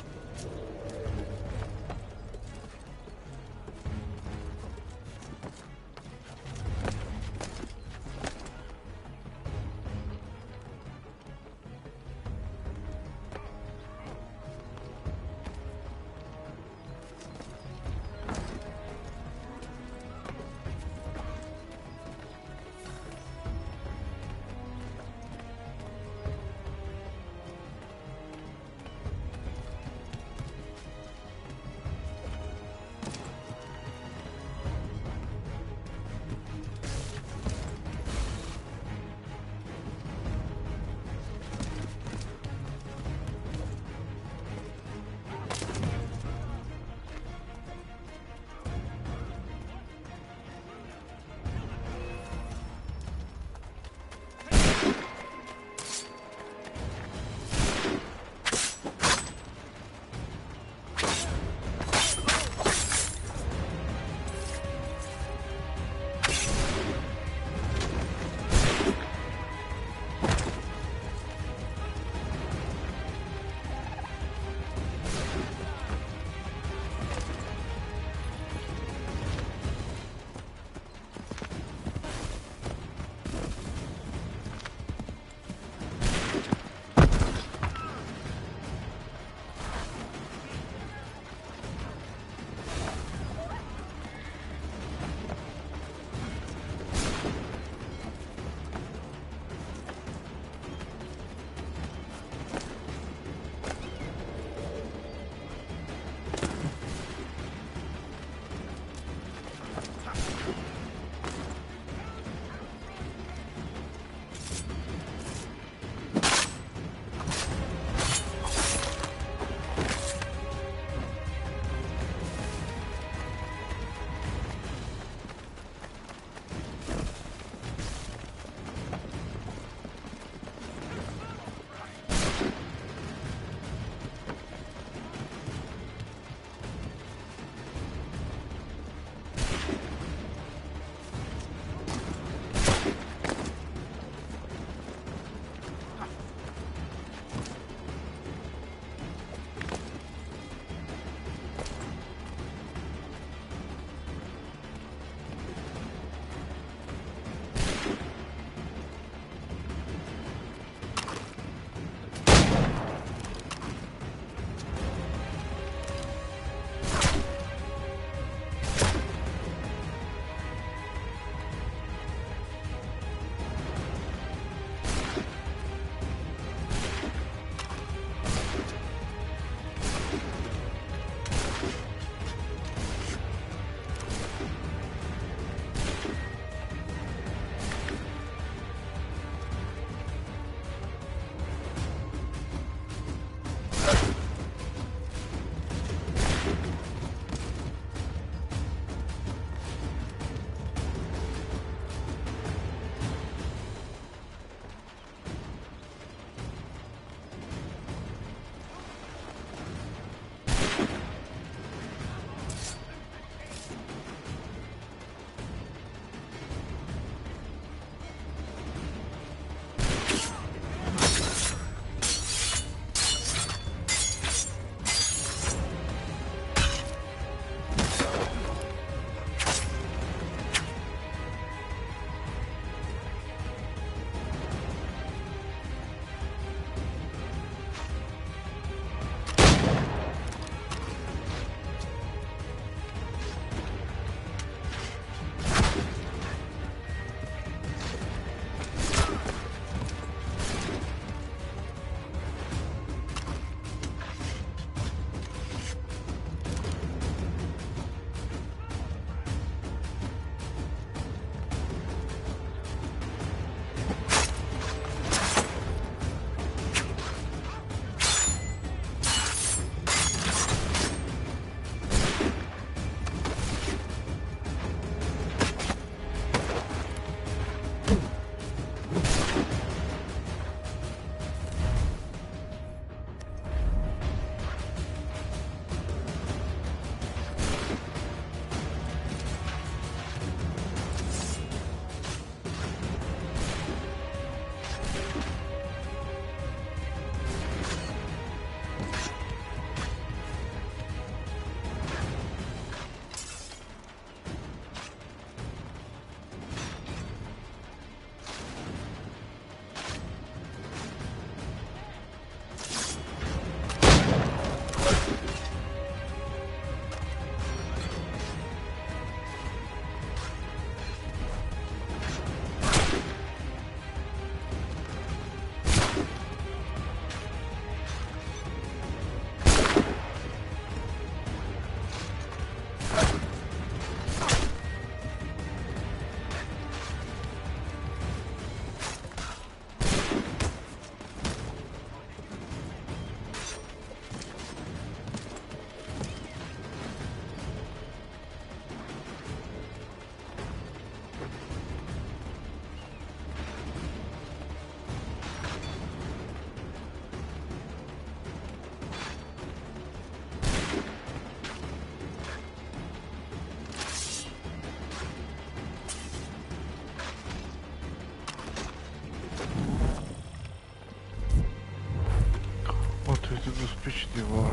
piči, ty vole.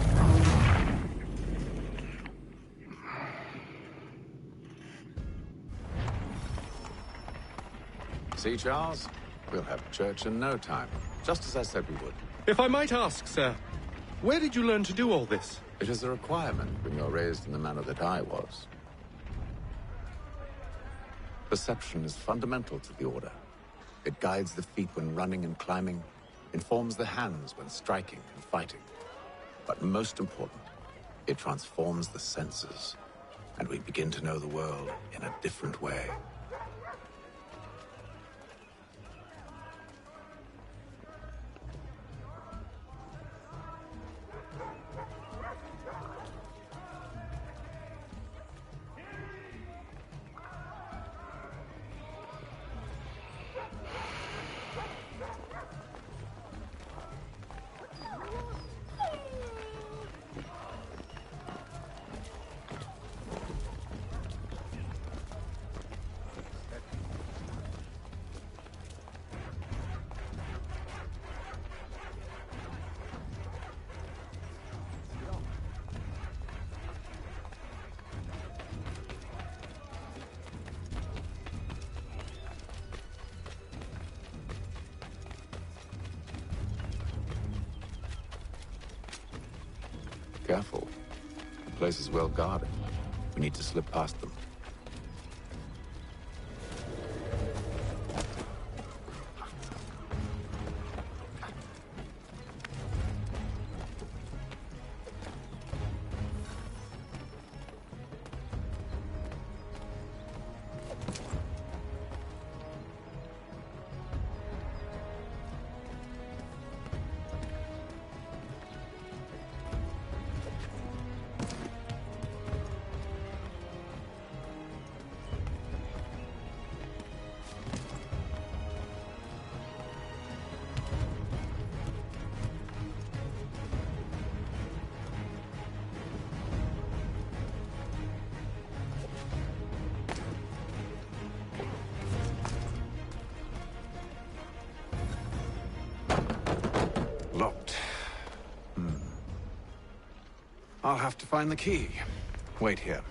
See, Charles? We'll have church in no time, just as I said we would. If I might ask, sir, where did you learn to do all this? It is a requirement when you're raised in the manner that I was. Perception is fundamental to the Order. It guides the feet when running and climbing, informs the hands when striking and fighting. But most important, it transforms the senses, and we begin to know the world in a different way. Careful. The place is well guarded. We need to slip past them. Locked. I'll have to find the key. Wait here.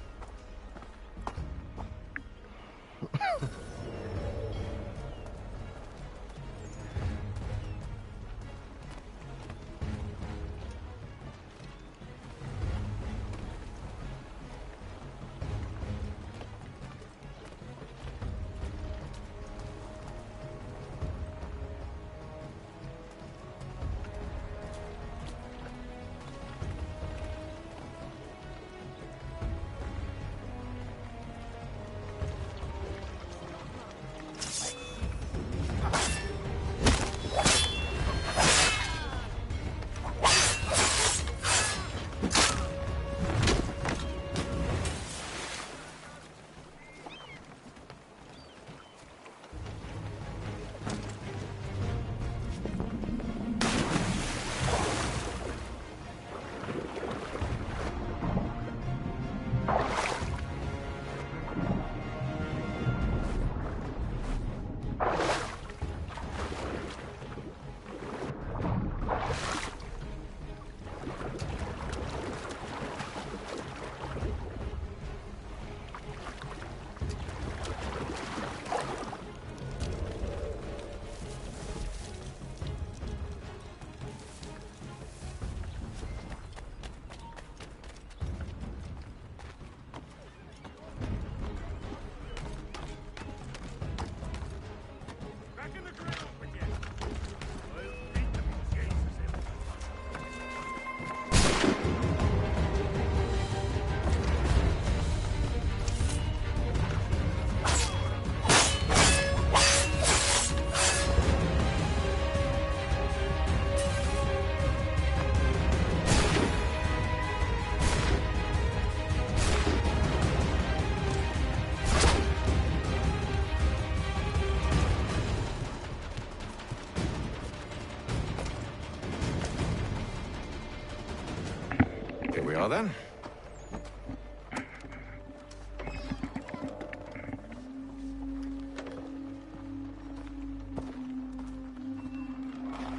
Then.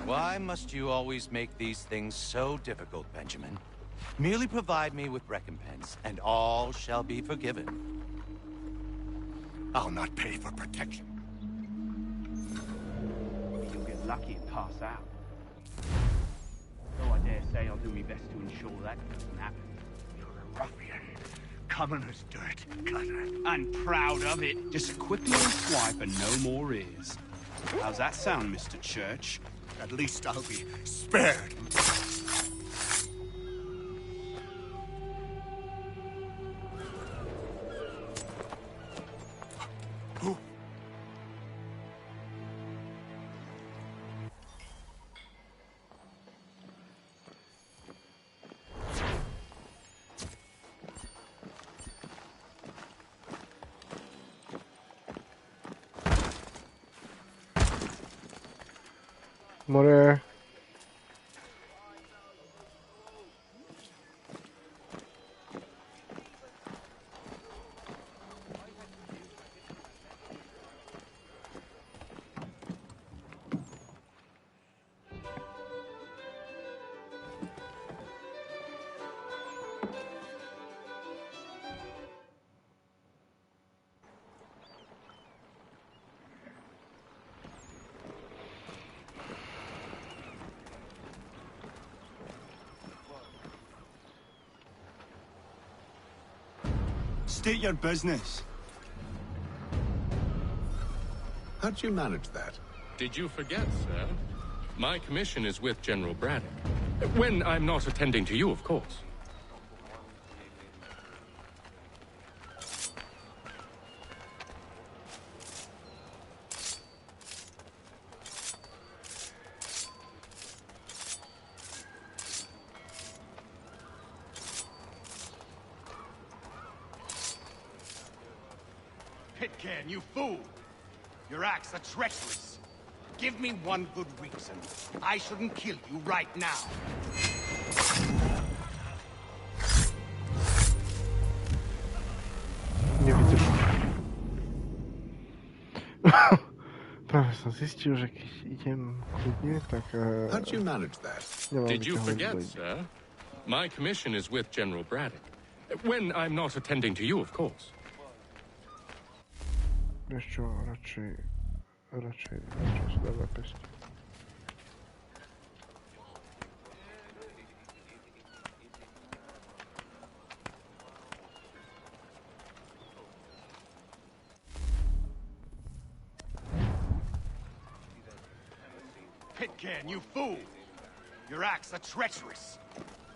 Why must you always make these things so difficult, Benjamin? Merely provide me with recompense, and all shall be forgiven. I'll not pay for protection. You'll get lucky and pass out. Though I dare say I'll do my best to ensure that doesn't happen. You're a ruffian. Common as dirt, cutter. And proud of it. Just a quick little swipe and no more is. How's that sound, Mr. Church? At least I'll be spared. More. State your business. How'd you manage that? Did you forget, sir? My commission is with General Braddock. When I'm not attending to you, of course. Pitcairn, you fool! Your acts are treacherous. Give me one good reason I shouldn't kill you right now. Nie widzę. Prawie sam zistil, że jakiś idziemy kłótnie, tak... How'd you manage that? Did you forget, sir? My commission is with General Braddock. When I'm not attending to you, of course. Wiesz co, raczej sobie lepiej. Pitcairn, you fool! Your acts are treacherous.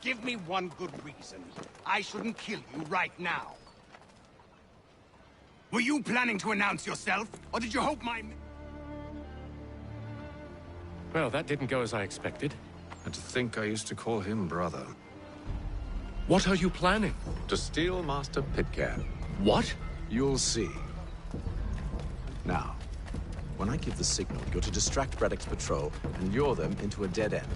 Give me one good reason I shouldn't kill you right now. Were you planning to announce yourself, or did you hope my... Well, that didn't go as I expected. And to think I used to call him brother. What are you planning? To steal Master Pitcairn. What? You'll see. Now, when I give the signal, you're to distract Braddock's patrol and lure them into a dead end.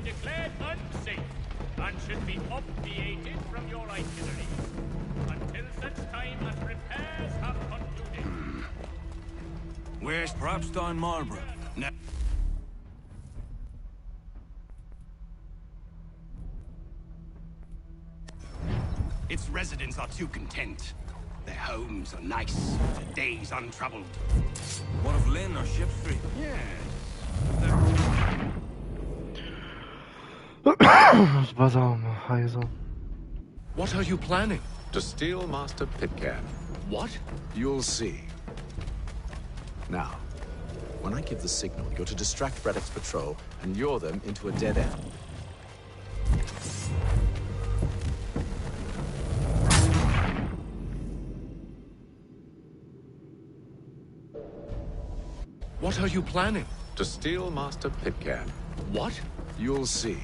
Declared unsafe and should be obviated from your itinerary until such time as repairs have concluded. Where's perhaps down Marlborough? No. Its residents are too content. Their homes are nice, their days untroubled. What of Lynn or Ship Street? Yes. What are you planning? To steal Master Pitcairn. What? You'll see. Now, when I give the signal, you're to distract Braddock's patrol and lure them into a dead end. What are you planning? To steal Master Pitcairn. What? You'll see.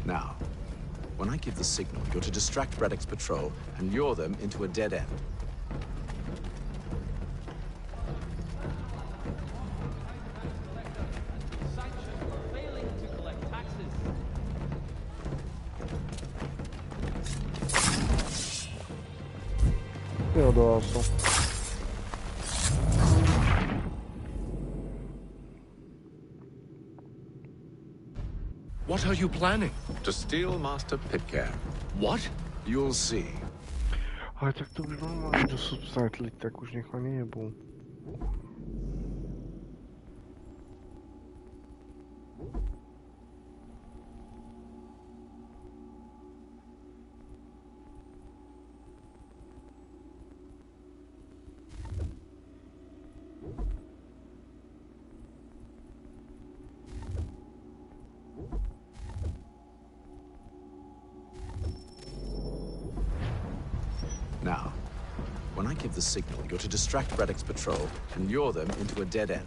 Now, when I give the signal, you're to distract Braddock's patrol and lure them into a dead end. Neodoval som. What are you planning? To steal Master Pitcairn. What? You'll see. Ale tak to už normálně do subtitle, tak už nech ani nebol. Now, when I give the signal, you're to distract Reddick's patrol and lure them into a dead end.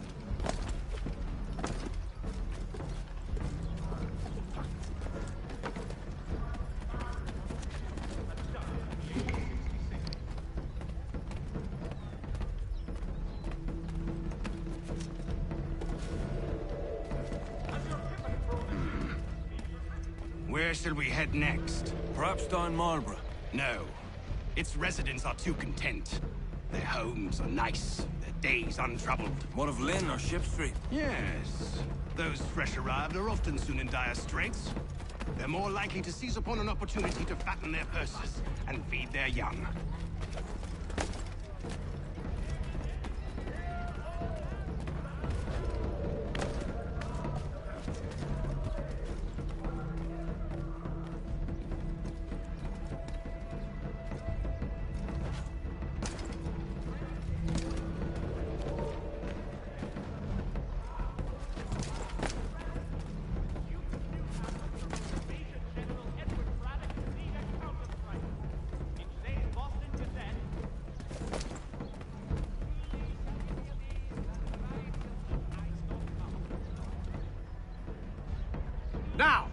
Where shall we head next? Perhaps down Marlborough. No. Its residents are too content. Their homes are nice, their days untroubled. What of Lynn or Ship Street? Yes. Those fresh arrived are often soon in dire straits. They're more likely to seize upon an opportunity to fatten their purses and feed their young. Now!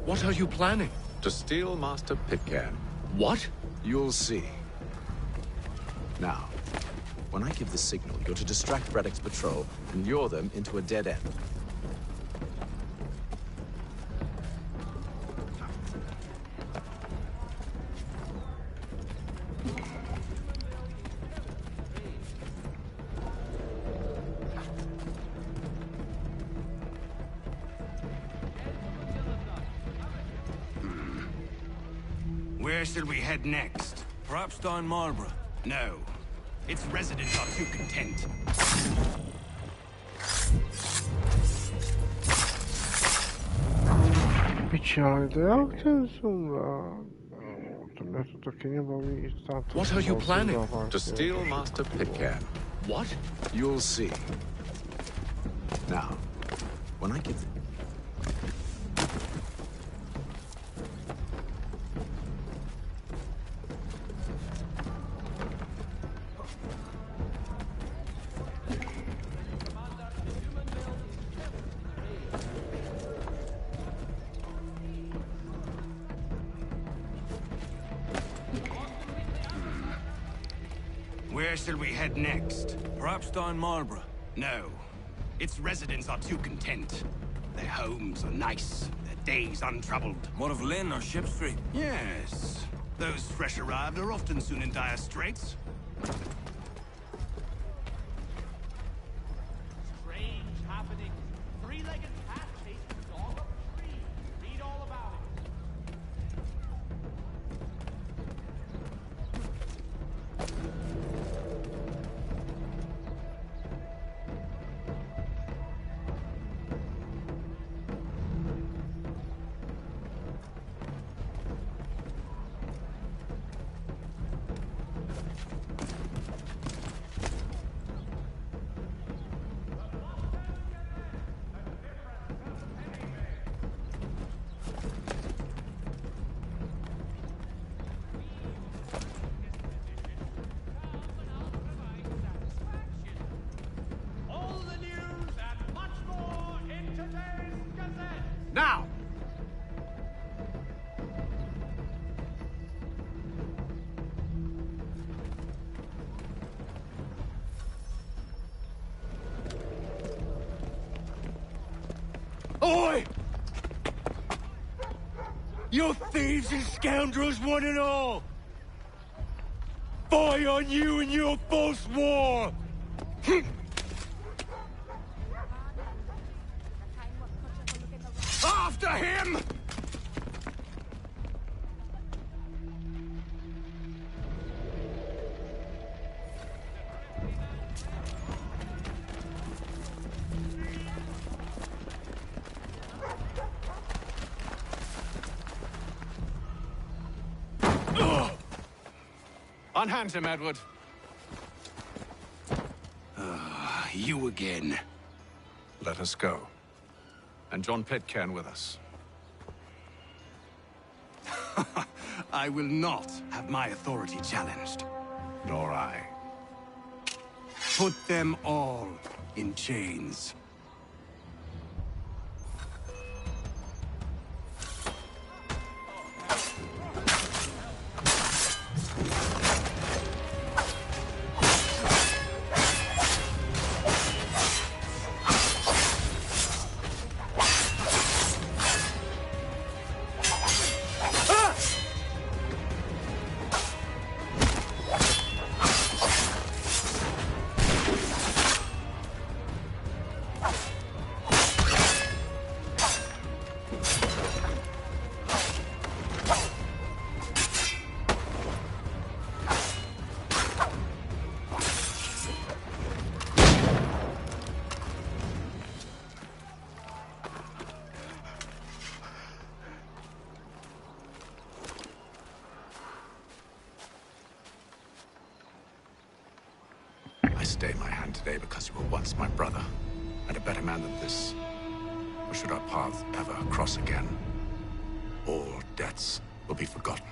What are you planning? To steal Master Pitcairn. What? You'll see. Now, when I give the signal, you're to distract Reddick's patrol and lure them into a dead end. Where shall we head next? Perhaps down Marlborough. No. Its residents are too content. Piči, ale to já chtěl zůrat. To mě to taky nebaví. What are you planning? To steal Master Pitcairn. What? You'll see. Now, when I give the... Where shall we head next? Perhaps down Marlborough. No. Its residents are too content. Their homes are nice, their days untroubled. What of Lynn or Ship Street? Yes. Those fresh arrived are often soon in dire straits. Strange happening. Three-legged cat chasing dog up a tree. Read all about it. Oi! You thieves and scoundrels, one and all! Fie on you and your false war! After him! Unhand him, Edward. You again. Let us go. And John Pitcairn with us. I will not have my authority challenged. Nor I. Put them all in chains. I stay my hand today because you were once my brother, and a better man than this. Or should our paths ever cross again, all debts will be forgotten.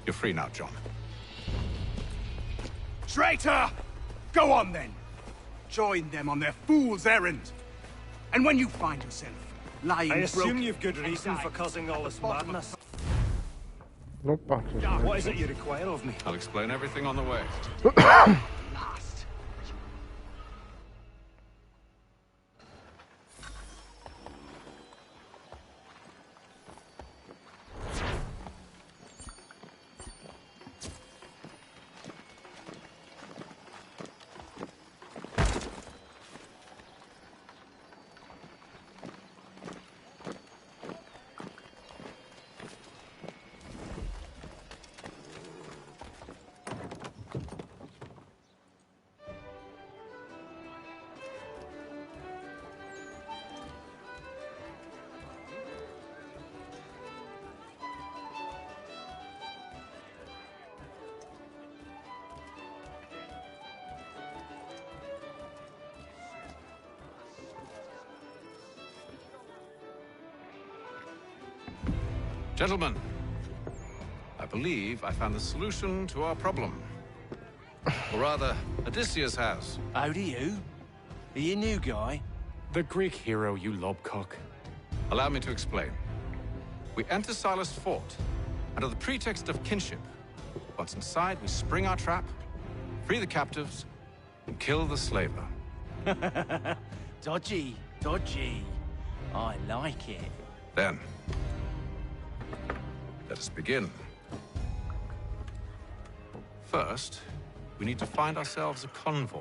You're free now, John. Traitor! Go on then! Join them on their fool's errand! And when you find yourself lying I assume broken you've good reason for causing all this madness. What is it you require of me? I'll explain everything on the way. last. Gentlemen, I believe I found the solution to our problem. Or rather, Odysseus has. How do you? Are you a new guy? The Greek hero, you lobcock. Allow me to explain. We enter Silas' fort, under the pretext of kinship. Once inside, we spring our trap, free the captives, and kill the slaver. Dodgy, dodgy. I like it. Then, let us begin. First, we need to find ourselves a convoy.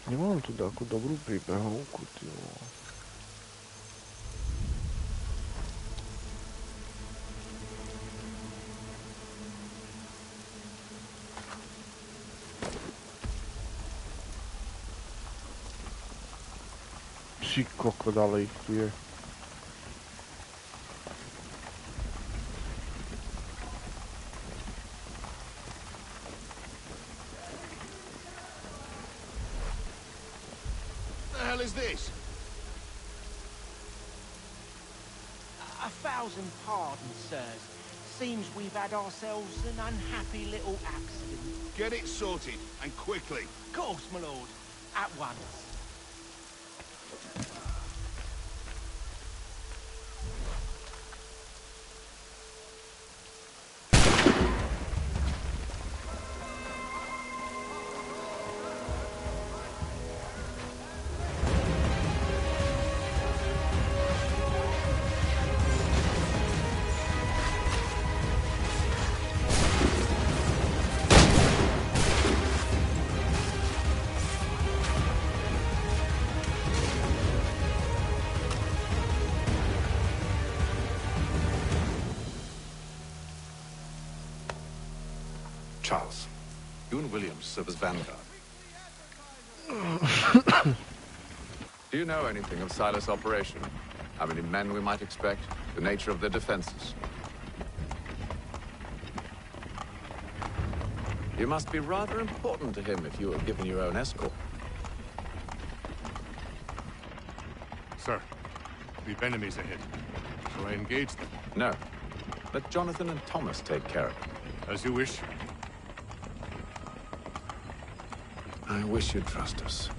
Nemám tu takú dobrú príbehovku, ty vole. Psi koko, dále ich tu je. Is this? A thousand pardons, sirs. Seems we've had ourselves an unhappy little accident. Get it sorted, and quickly. Of course, my lord. At once. Charles, you and Williams serve as vanguard. Do you know anything of Silas' operation? How many men we might expect? The nature of their defenses? You must be rather important to him if you were given your own escort. Sir, we've enemies ahead. Shall I engage them? No. Let Jonathan and Thomas take care of it. As you wish. I wish you'd trust us.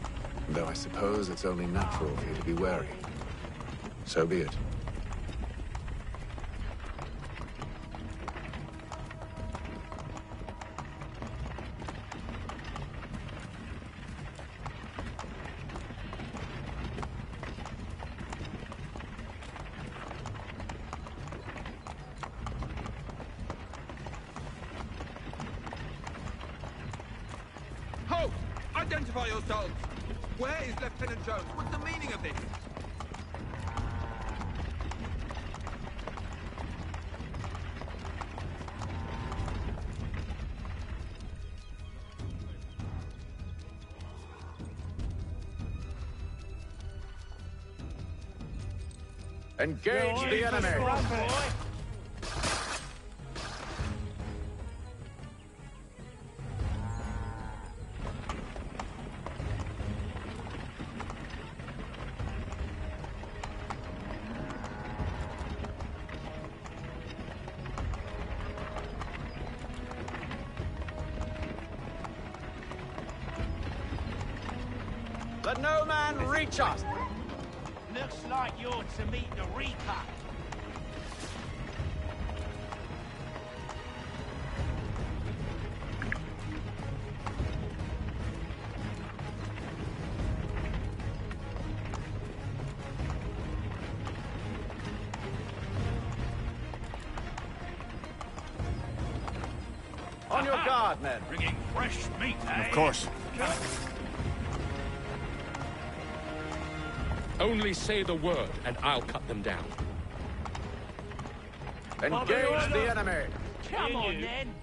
Though I suppose it's only natural for you to be wary. So be it. Halt! Identify yourselves! Where is Lieutenant Jones? What's the meaning of this? Engage the enemy! Let no man reach us! Looks like you're to meet the Reaper. On your guard, men. Bringing fresh meat, eh? Of course. Only say the word, and I'll cut them down. Engage the enemy! Come on, then.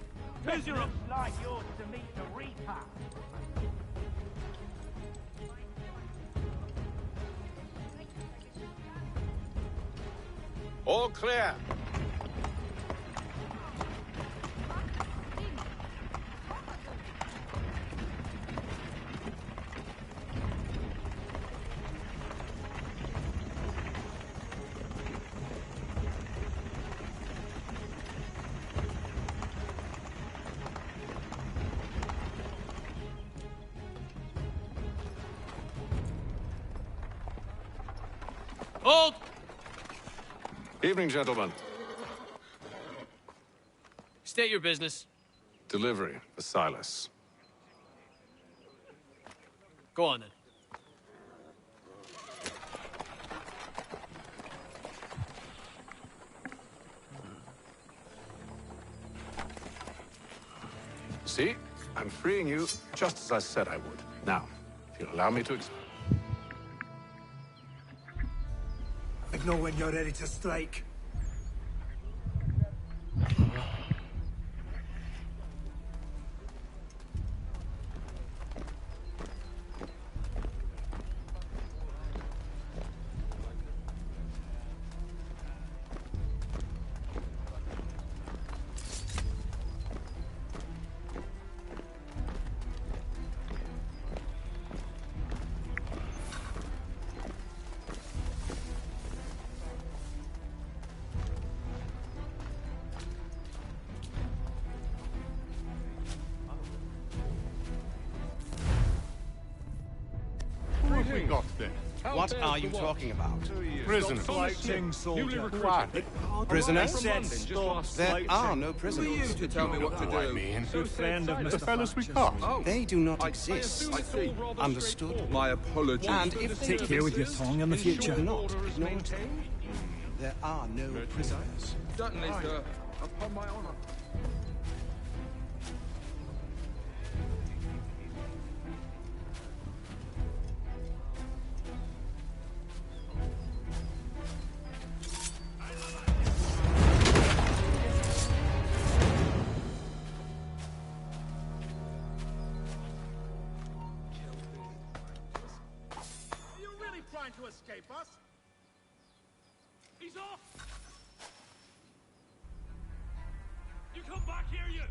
Looks like you're to meet the Reaper. All clear. Hold! Evening, gentlemen. State your business. Delivery for Silas. Go on, then. See? I'm freeing you just as I said I would. Now, if you'll allow me to explain. Know when you're ready to strike. What have we got then? What are you talking about? Prisoners. Prisoners? There There are no prisoners. To tell me what to do. I mean, Good friend of the Mr. fellas we caught. They do not exist. I see. Understood? My apologies. And if they Take care with your tongue in the future. should not ignore it. There are no prisoners. Certainly, sir. Upon my honor. escape us. He's off! You come back here, you!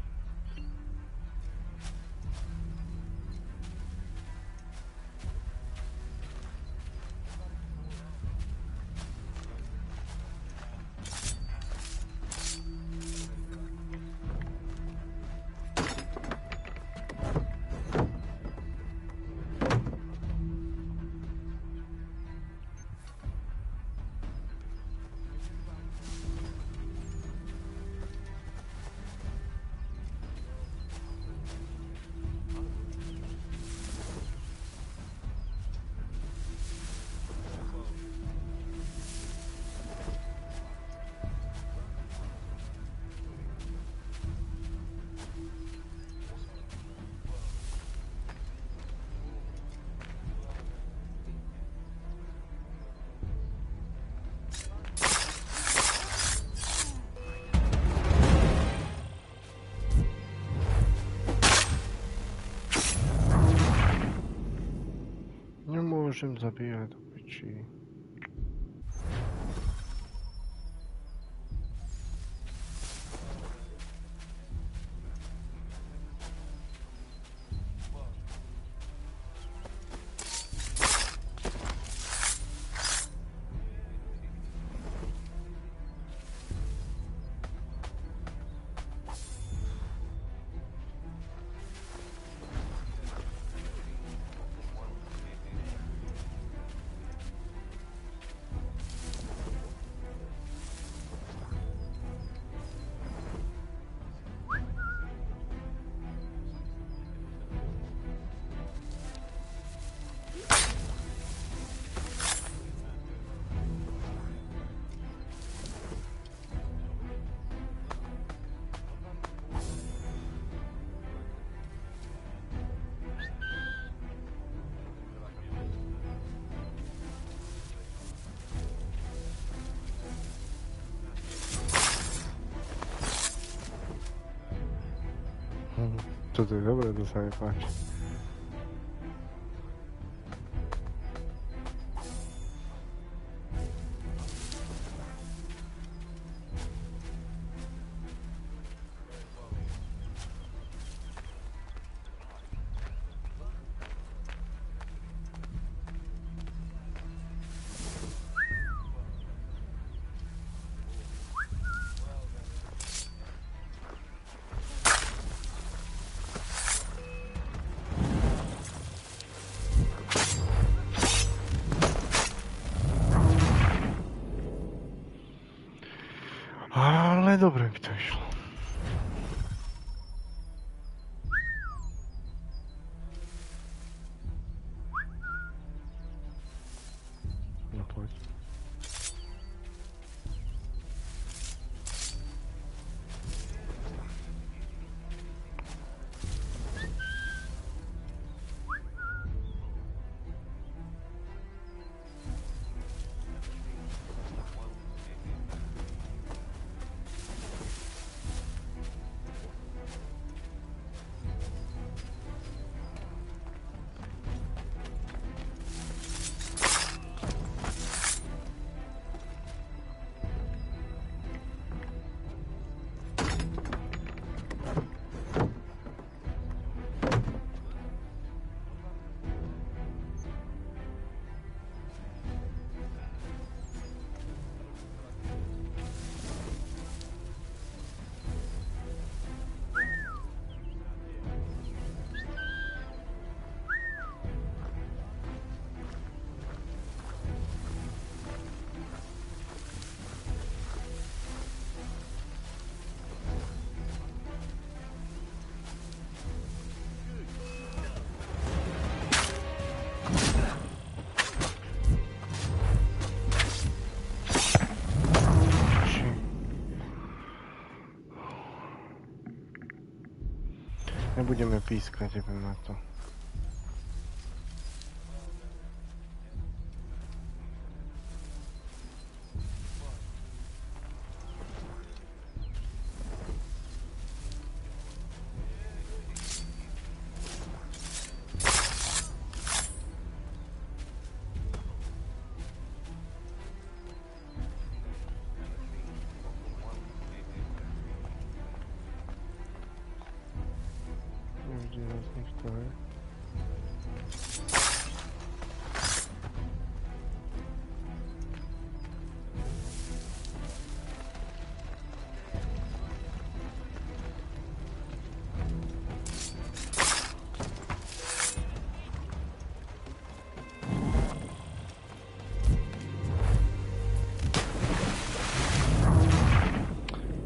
Nie możemy zabijać do pici. To ty dobre do samej patrz. Ale dobre mi to išlo. No poď. Nebudeme pískať, idem na to.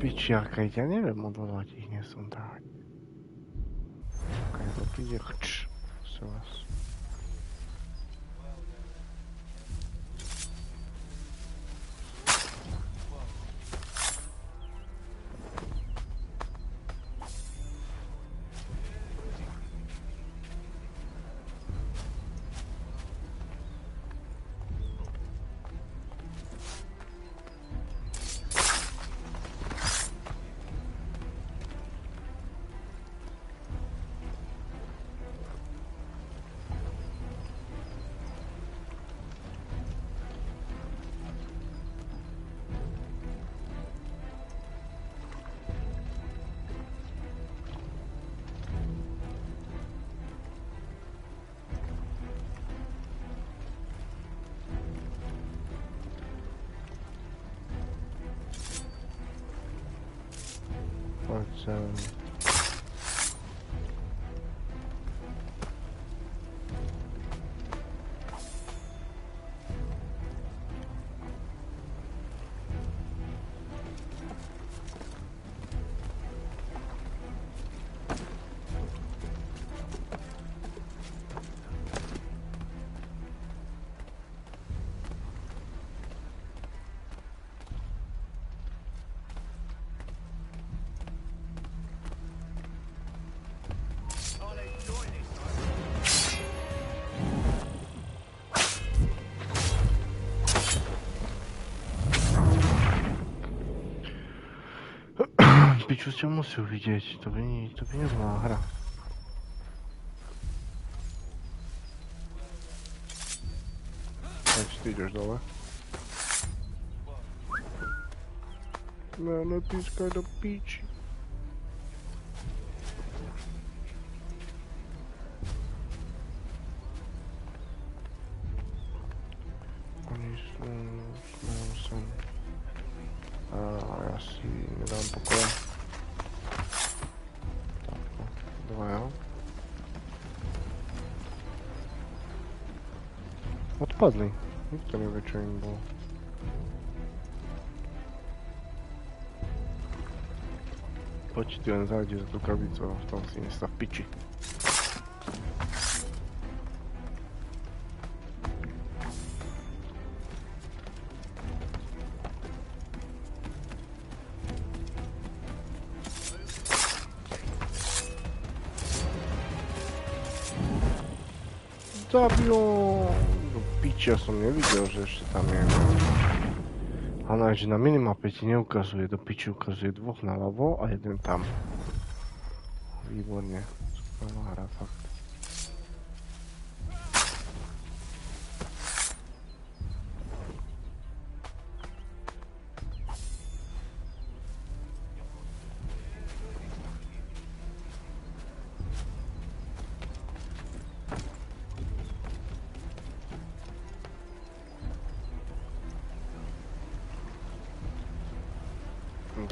pičiaka, ja neviem odvolať ich nesundávať. Keď to príde sa vás. Piču ťa musí vidieť, to by nebola hra. Tak ty ideš dole. No, pískaj do píči. Oni smejú sem. A ja si nedám pokoja. Dvaja. Odpadli. Nikto nevie, čo im bolo. Poď ti len zájde za tú krabicu a v tom si nestav piči. Zabilo! Do piči, ja som nevidel, že ešte tam je. Ale že na minimape ti neukazuje, do piči ukazuje dvoch naľavo a jeden tam. Výborne. Skvelá hra, fakt.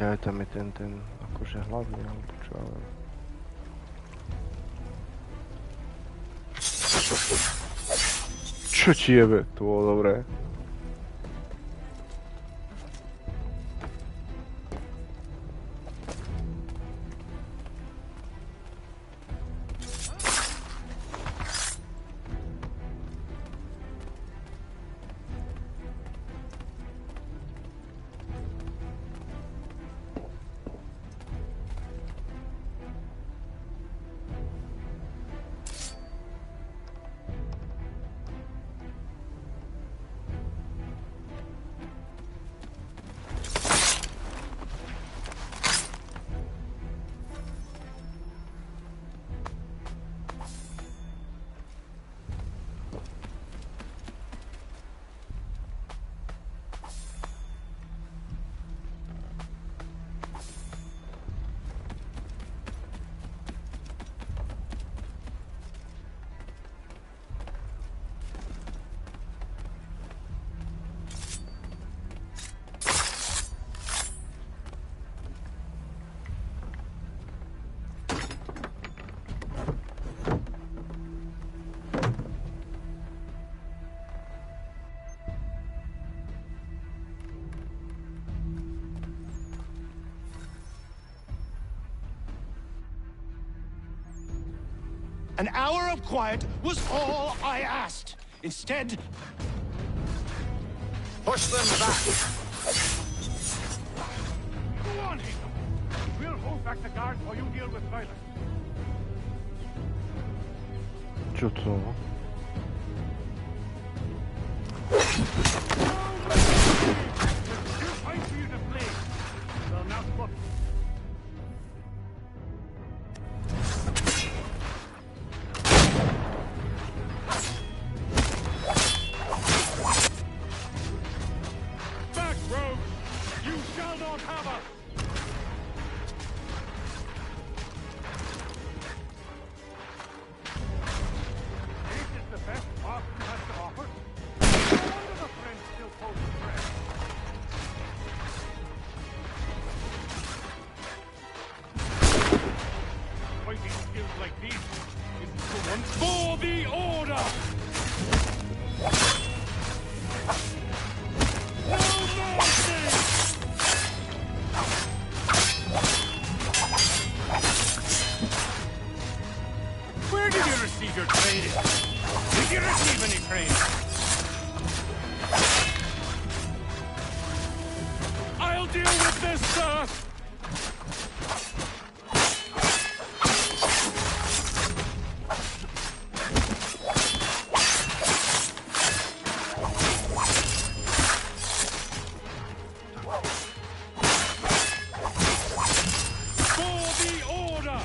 Ja tam je ten akože hlavný, alebo čo ale... Čo ti jebe? To bolo dobré. An hour of quiet was all I asked. Instead... Push them back! Go on, Haytham. We'll hold back the guards while you deal with Violet. Čo to? Time for you to play. Well, now, look. Back, rogue! You shall not have us! This is the best Boston has to offer. No wonder the French still pose a threat. Fighting skills like these isn't for one. For the order! No mercy! Where did you receive your training? Did you receive any training? I'll deal with this, sir! For the order!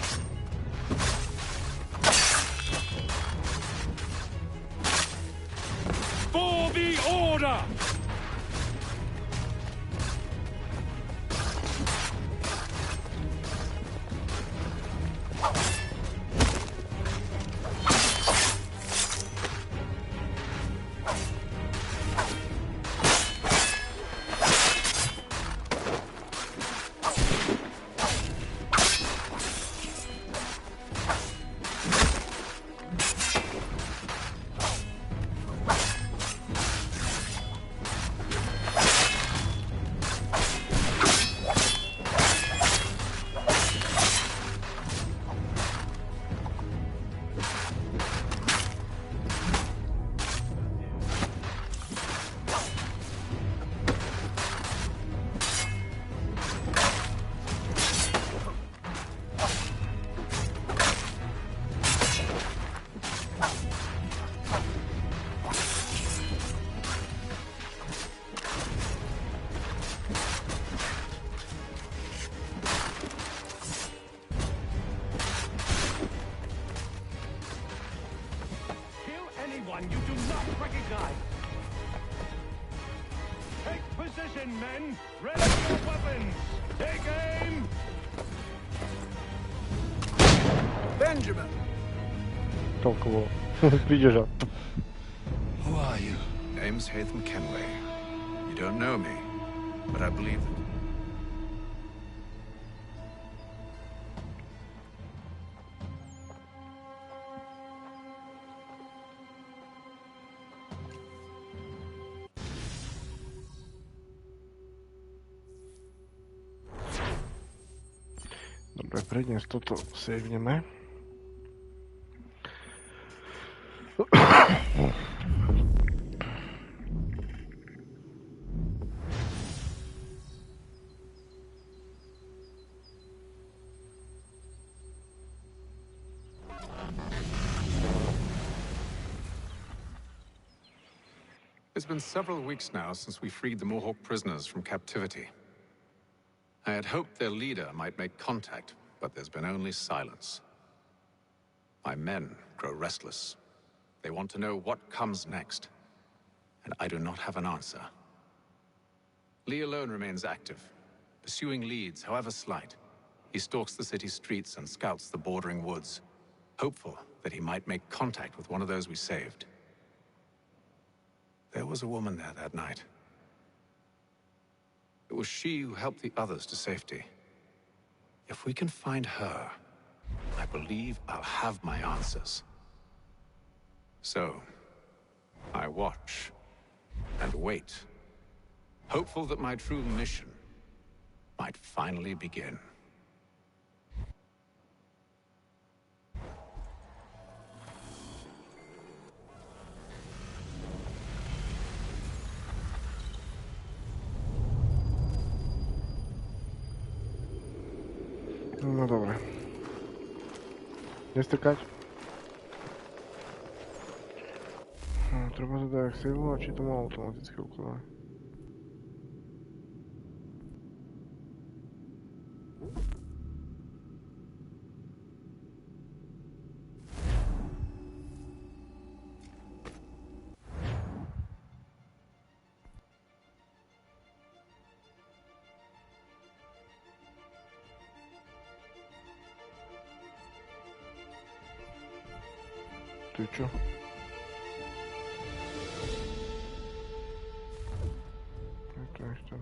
For the order! Anyone you do not recognize. Take position, men. Ready your weapons. Take aim. Benjamin! Толково. Придержал. Who are you? Name's Haytham Kenway. You don't know me, but I believe that. Dobre, pre dnes toto saveneme. It's been several weeks now since we freed the Mohawk prisoners from captivity. I had hoped their leader might make contact, but there's been only silence. My men grow restless. They want to know what comes next, and I do not have an answer. Lee alone remains active, pursuing leads, however slight. He stalks the city streets and scouts the bordering woods, hopeful that he might make contact with one of those we saved. There was a woman there that night. It was she who helped the others to safety. If we can find her, I believe I'll have my answers. So, I watch and wait, hopeful that my true mission might finally begin. No dobre. Nestykať? Treba teda jak sejvovať, či to má automaticky ukladané. Ty čo? To ešte.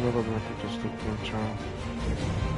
Dobra, to stopniem, ciao.